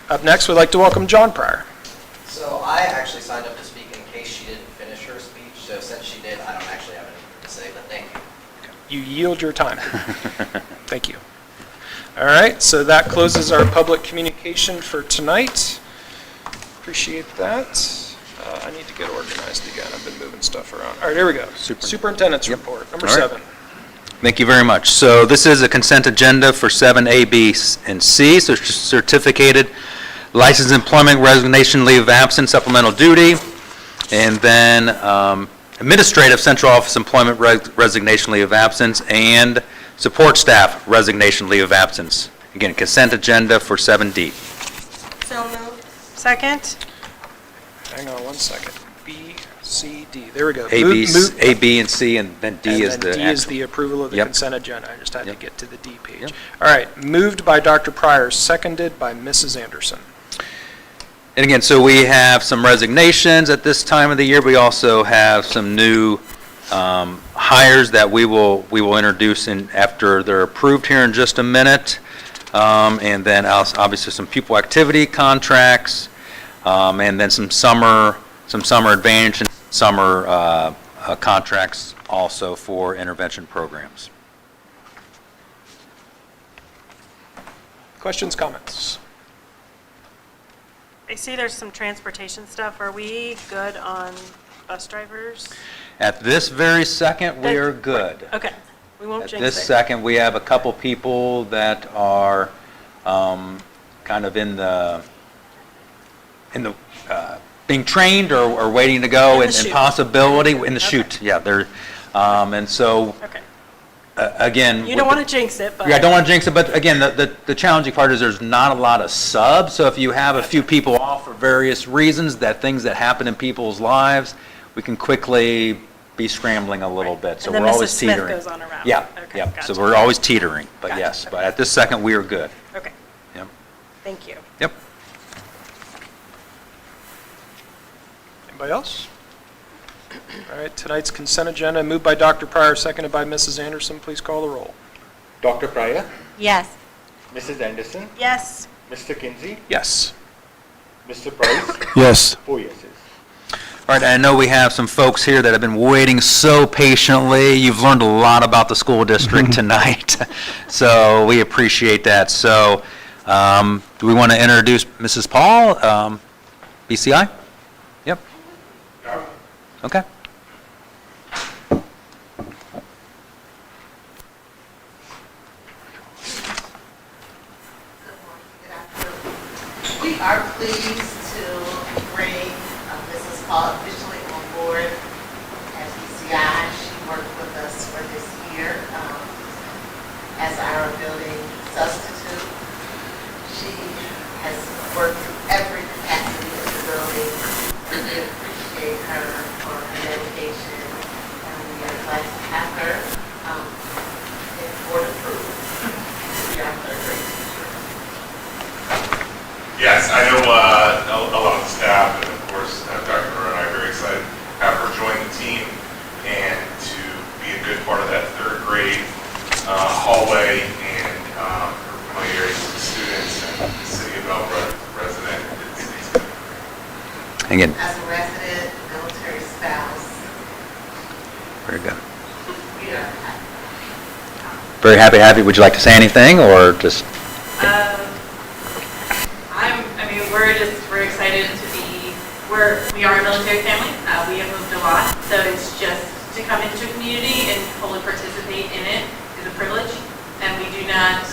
Up next, we'd like to welcome John Pryor. So I actually signed up to speak in case she didn't finish her speech. So since she did, I don't actually have anything to say, but thank you. You yield your time. Thank you. All right, so that closes our public communication for tonight. Appreciate that. I need to get organized again. I've been moving stuff around. All right, here we go. Superintendent's report, number 7. Thank you very much. So this is a consent agenda for 7A, B, and C. So certificated license employment, resignation, leave of absence, supplemental duty, and then administrative central office employment, resignation, leave of absence, and support staff resignation, leave of absence. Again, consent agenda for 7D. So moved. Second? Hang on one second. B, C, D. There we go. A, B, and C, and then D is the D is the approval of the Yep. consent agenda. I just had to get to the D page. All right, moved by Dr. Pryor, seconded by Mrs. Anderson. And again, so we have some resignations at this time of the year. We also have some new hires that we will introduce after they're approved here in just a minute. And then obviously some pupil activity contracts, and then some summer advantage and summer contracts also for intervention programs. Questions, comments? I see there's some transportation stuff. Are we good on bus drivers? At this very second, we are good. Okay, we won't At jinx this it. second, we have a couple people that are kind of in the being trained or waiting to go, In the and chute. possibility in the chute. Yeah, they're, and so, Okay. Again. You don't want to jinx it, but. Yeah, I don't want to jinx it, but again, the challenging part is there's not a lot of subs, so if you have a few people off for various reasons, things that happen in people's lives, we can quickly be scrambling a little bit, so And then we're Mrs. always Smith teetering. goes on a route. Yeah, Okay, yeah, gotcha. so we're always teetering, but Gotcha, yes, but okay. at this second, we are good. Okay, Yep, thank you. yep. Anybody else? All right, tonight's consent agenda, moved by Dr. Pryor, seconded by Mrs. Anderson. Please call the roll. Dr. Pryor, Yes. Mrs. Anderson, Yes. Mr. Kinsey, Yes. Mr. Price, Yes. 4 yeses. All right, I know we have some folks here that have been waiting so patiently. You've learned a lot about the school district tonight, so we appreciate that. So, do we want to introduce Mrs. Paul, BCI? Yep. Okay. We are pleased to bring Mrs. Paul officially on board as BCI. She worked with us for this year as our building substitute. She has worked through every capacity of the building. We appreciate her for her dedication, and we are glad to have her in board approved. We are third grade teacher. Yes, I know a lot of the staff, and of course, Dr. Murrow and I are very excited to have her join the team and to be a good part of that third grade hallway and her familiarity with the students and the city of Bellbrook resident. Again, As a resident, military spouse, very good. we are Very happy. Would you like to say anything, or just? We're excited to be, we are a military family. We have moved a lot, so it's just to come into a community and fully participate in it is a privilege. And we do not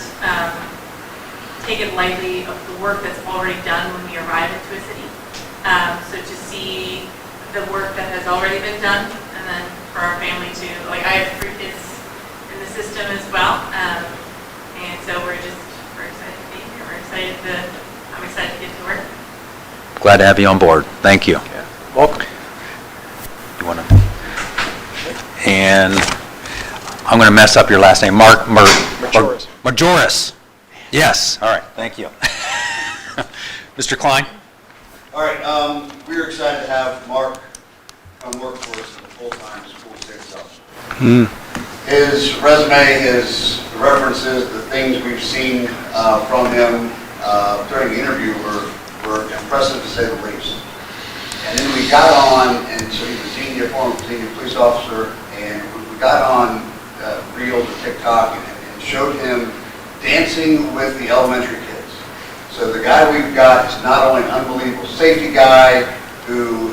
take it lightly of the work that's already done when we arrive into a city. So to see the work that has already been done, and then for our family to, like, I have 3 kids in the system as well. And so we're excited to be here. I'm excited to get to work. Glad to have you on board. Thank you. Yeah. Welcome. You want to? And I'm going to mess up your last name. Majoris. Majoris. Yes. All right. Thank you. Mr. Klein? All right. We're excited to have Mark come work for us in a full-time school six-up. His resume, his references, the things we've seen from him during the interview were impressive to say the least. And then we got on, and so he's a former senior police officer, and we got on Reels or TikTok and showed him dancing with the elementary kids. So the guy we've got is not only an unbelievable safety guy who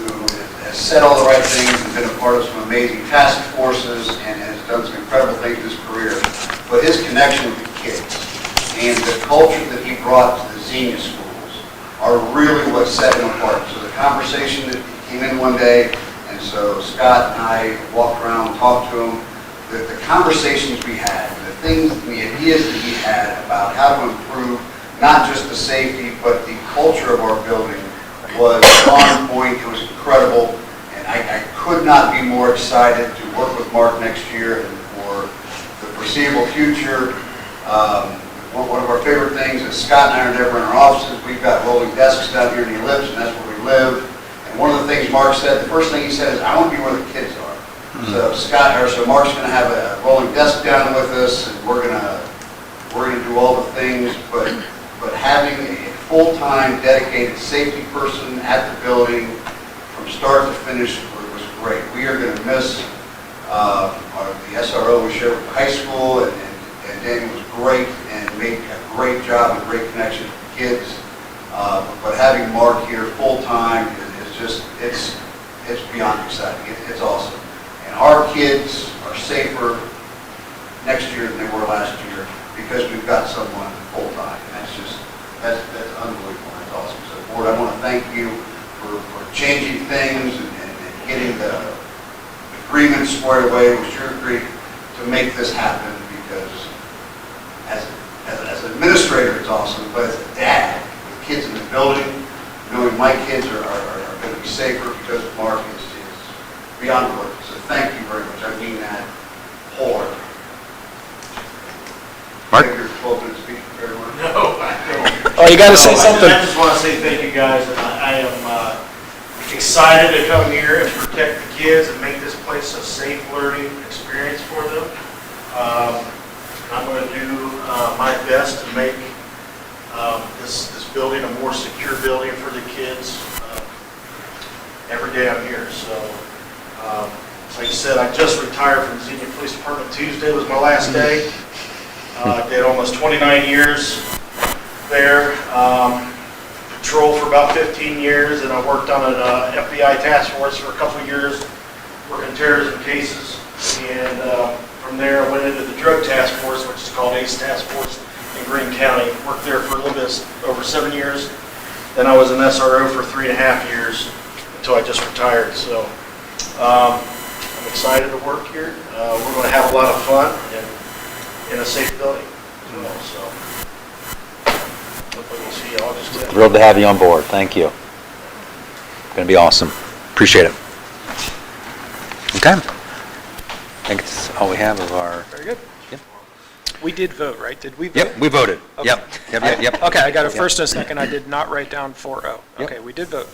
has said all the right things and been a part of some amazing task forces and has done some incredible things in his career, but his connection with the kids and the culture that he brought to the Xenia schools are really what set him apart. So the conversation that came in one day, and so Scott and I walked around and talked to him, the conversations we had, the things, the ideas that he had about how to improve not just the safety, but the culture of our building was on point. It was incredible, and I could not be more excited to work with Mark next year and for the foreseeable future. One of our favorite things is Scott and I are never in our offices. We've got rolling desks down here in the ellipse, and that's where we live. And one of the things Mark said, the first thing he said is, I want to be where the kids are. So Mark's going to have a rolling desk down with us, and we're going to do all the things, but having a full-time dedicated safety person at the building from start to finish was great. We are going to miss the SRO we shared with the high school, and Daniel was great and made a great job and great connection with the kids. But having Mark here full-time is just, it's beyond exciting. It's awesome. And our kids are safer next year than they were last year because we've got someone full-time. And that's unbelievable. That's awesome. So, board, I want to thank you for changing things and getting the agreement squared away with Sugar Creek to make this happen, because as an administrator, it's awesome, but as a dad, with kids in the building, knowing my kids are going to be safer because of Mark is beyond words. So thank you very much. I mean that wholeheartedly. Mark? Take your 12-minute speech prepared, Mark? No, I don't. Oh, you got to say something. I just want to say thank you guys, and I am excited to come here and protect the kids and make this place a safe learning experience for them. I'm going to do my best to make this building a more secure building for the kids every day I'm here. So, like I said, I just retired from the Xenia Police Department. Tuesday was my last day. I did almost 29 years there. Patrol for about 15 years, and I worked on an FBI task force for a couple of years, working terrorism cases. And from there, I went into the drug task force, which is called ACE Task Force in Greene County. Worked there for a little bit over 7 years. Then I was an SRO for 3.5 years until I just retired. So I'm excited to work here. We're going to have a lot of fun and in a safe building as well. So hopefully we'll see you August 10th. Thrilled to have you on board. Thank you. Going to be awesome. Appreciate it. Okay. I think that's all we have of our... Very good. Yep. We did vote, right? Did we vote? Yep, we voted. Okay. Yep. Okay, I got a Yep. first and a second. I did not write down 4-0. Yep. Okay, we did vote.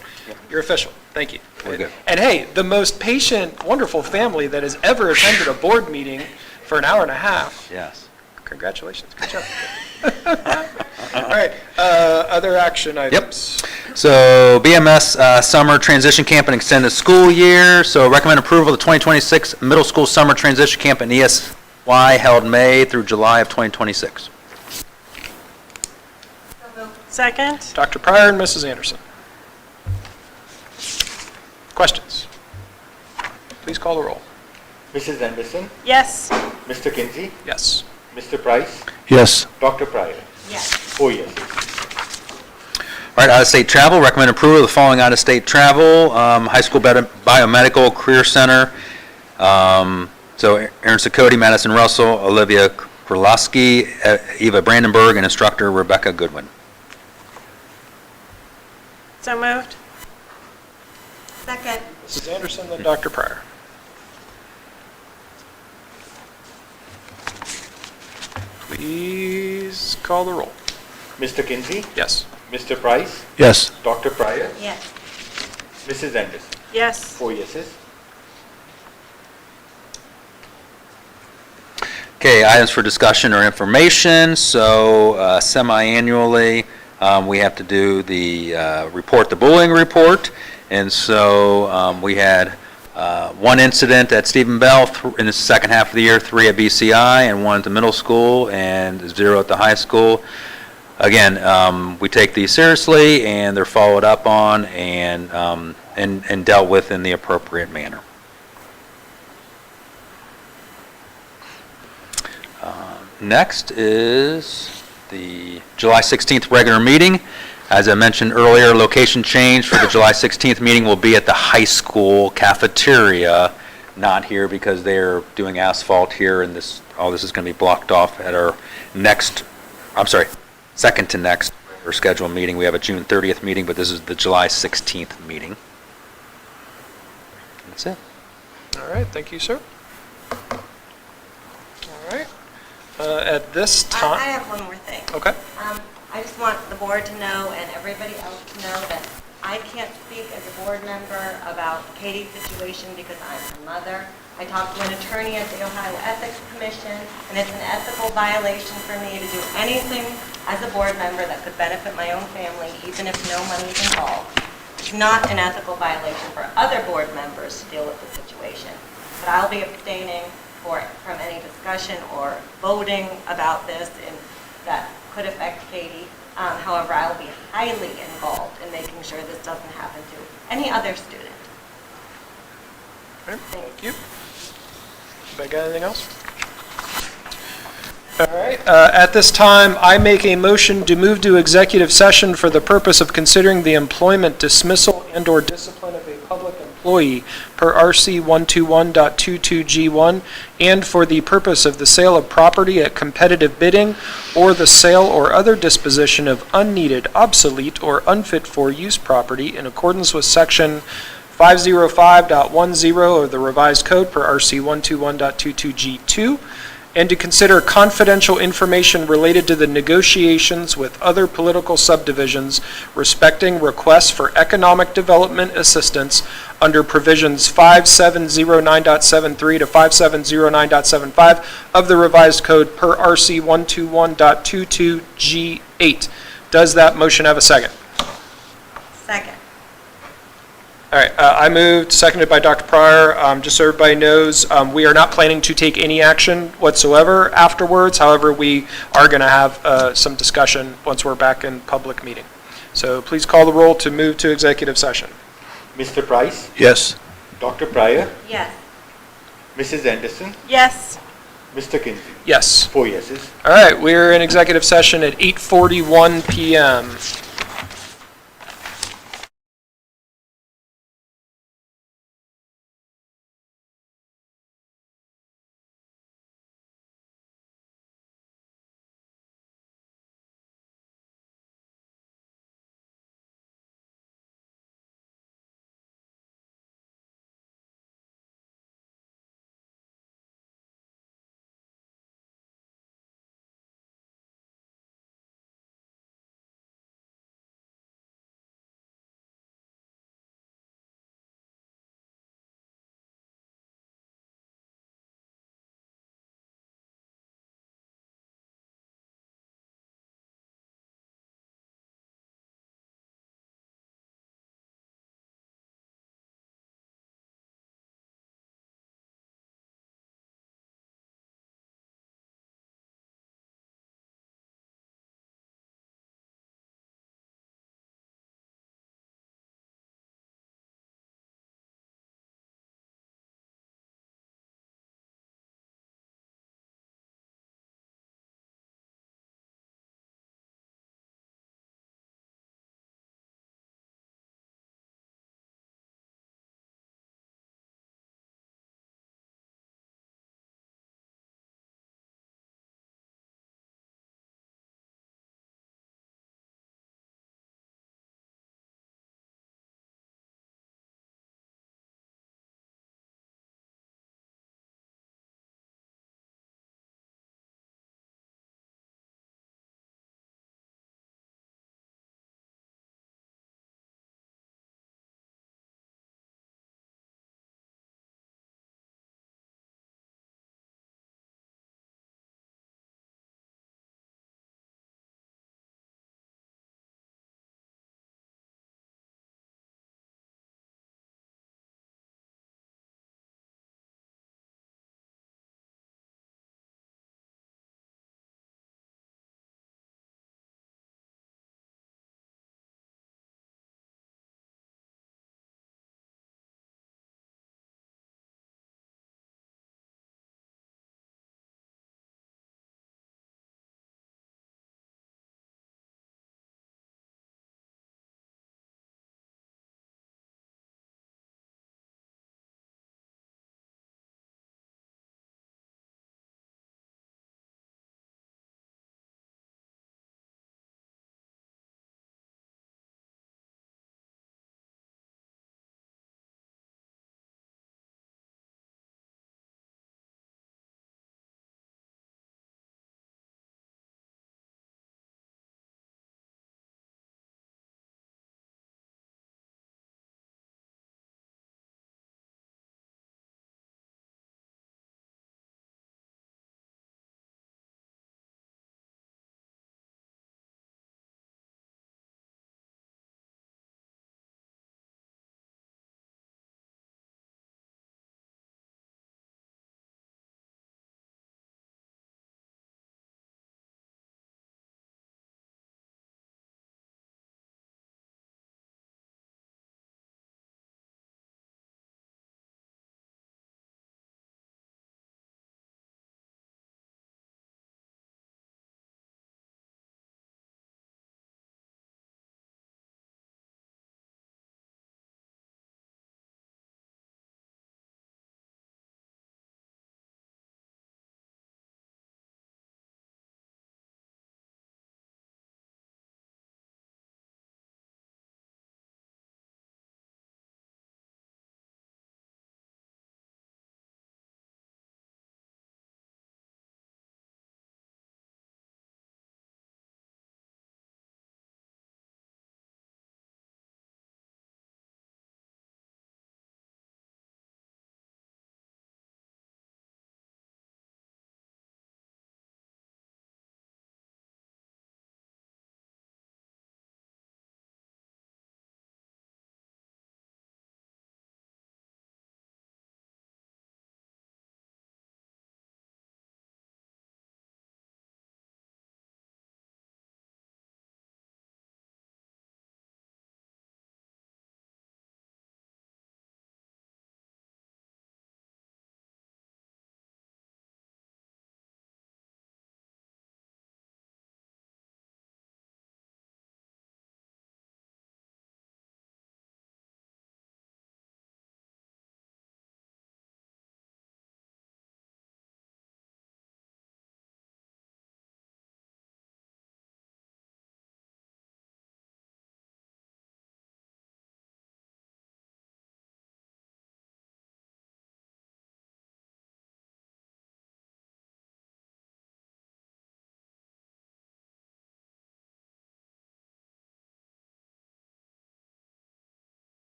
You're official. Thank you. We're good. And hey, the most patient, wonderful family that has ever attended a board meeting for an hour and a half. Yes. Congratulations. Good job. All right, other action items. So BMS summer transition camp and extended school year. So recommend approval of the 2026 middle school summer transition camp and ESY held May through July of 2026. Second? Dr. Pryor and Mrs. Anderson. Questions? Please call the roll. Mrs. Anderson, Yes. Mr. Kinsey, Yes. Mr. Price, Yes. Dr. Pryor. Yes. 4 yeses. All right, out-of-state travel, recommend approval of the following out-of-state travel, high school biomedical career center. So Aaron Sikoti, Madison Russell, Olivia Kroloski, Eva Brandenburg, and instructor Rebecca Goodwin. So moved? Second. Mrs. Anderson, then Dr. Pryor. Please call the roll. Mr. Kinsey, Yes. Mr. Price, Yes. Dr. Pryor, Yes. Mrs. Anderson. Yes. 4 yeses. Okay, items for discussion or information. So semi-annually, we have to do the report, the bullying report. And so we had one incident at Stephen Bell in the second half of the year, 3 at BCI, and 1 at the middle school, and 0 at the high school. Again, we take these seriously, and they're followed up on and dealt with in the appropriate manner. Next is the July 16th regular meeting. As I mentioned earlier, location change for the July 16th meeting will be at the high school cafeteria, not here because they're doing asphalt here, and all this is going to be blocked off at our second to next or scheduled meeting. We have a June 30th meeting, but this is the July 16th meeting. That's it. All right, thank you, sir. All right. At this time... I have one more thing. Okay. I just want the board to know and everybody else to know that I can't speak as a board member about Katie's situation because I'm her mother. I talked to an attorney at the Ohio Ethics Commission, and it's an ethical violation for me to do anything as a board member that could benefit my own family, even if no money is involved. It's not an ethical violation for other board members to deal with the situation. But I'll be abstaining from any discussion or voting about this that could affect Katie. However, I will be highly involved in making sure this doesn't happen to any other student. All right, thank you. Anybody got anything else? All right, at this time, I make a motion to move to executive session for the purpose of considering the employment, dismissal, and/or discipline of a public employee per RC 121.22G1, and for the purpose of the sale of property at competitive bidding, or the sale or other disposition of unneeded, obsolete, or unfit for use property in accordance with Section 505.10 of the revised code per RC 121.22G2, and to consider confidential information related to the negotiations with other political subdivisions respecting requests for economic development assistance under provisions 5709.73 to 5709.75 of the revised code per RC 121.22G8. Does that motion have a second? Second. All right, I moved, seconded by Dr. Pryor. Just so everybody knows, we are not planning to take any action whatsoever afterwards. However, we are going to have some discussion once we're back in public meeting. So please call the roll to move to executive session. Mr. Price, Yes. Dr. Pryor, Yes. Mrs. Anderson, Yes. Mr. Kinsey. Yes. 4 yeses. All right, we're in executive session at 8:41 p.m.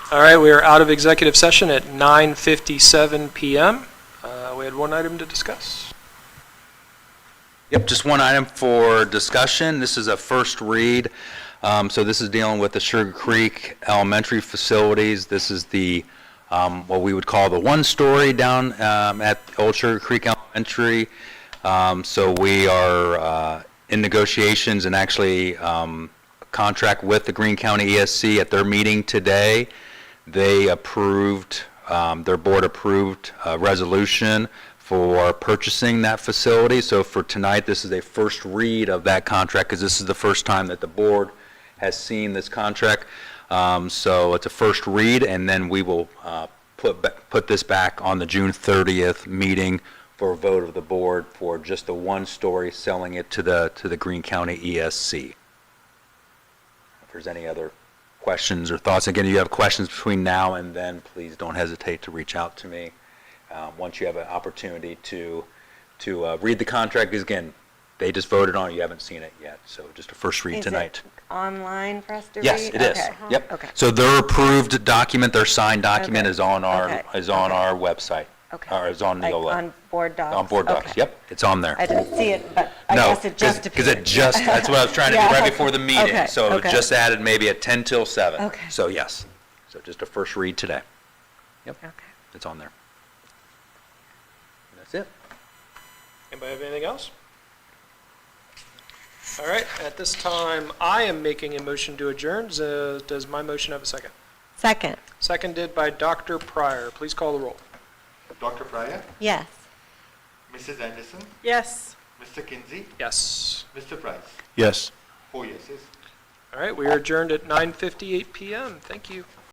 All right, we are out of executive session at 9:57 PM. We had one item to discuss. Yep, just one item for discussion. This is a first read. So this is dealing with the Sugar Creek Elementary facilities. This is the, what we would call the one-story down at Old Sugar Creek Elementary. So we are in negotiations and actually contract with the Greene County ESC at their meeting today. They approved, their board approved a resolution for purchasing that facility. So for tonight, this is a first read of that contract because this is the first time that the board has seen this contract. So it's a first read, and then we will put this back on the June 30th meeting for a vote of the board for just the one story, selling it to the Greene County ESC. If there's any other questions or thoughts, again, if you have questions between now and then, please don't hesitate to reach out to me. Once you have an opportunity to read the contract, because again, they just voted on it, you haven't seen it yet, so just a first read tonight. Is it online for us to read? Yes, it is. Okay. Yep. Okay. So their approved document, their signed document Okay. is on our Okay. website. Okay. Or is on the Like on board docs? on board docs. Okay. Yep, it's on there. I didn't see it, but I No, guess it just appeared. because it just, that's what I was trying to do Yeah, right okay. before the meeting. Okay, So it okay. just added maybe at 10 till 7. Okay. So yes, so just a first read today. Yep, Okay. it's on there. That's it. Anybody have anything else? All right, at this time, I am making a motion to adjourn. Does my motion have a second? Second. Seconded by Dr. Pryor. Please call the roll. Dr. Pryor, Yes. Mrs. Anderson, Yes. Mr. Kinsey, Yes. Mr. Price. Yes. 4 yeses. All right, we are adjourned at 9:58 PM. Thank you.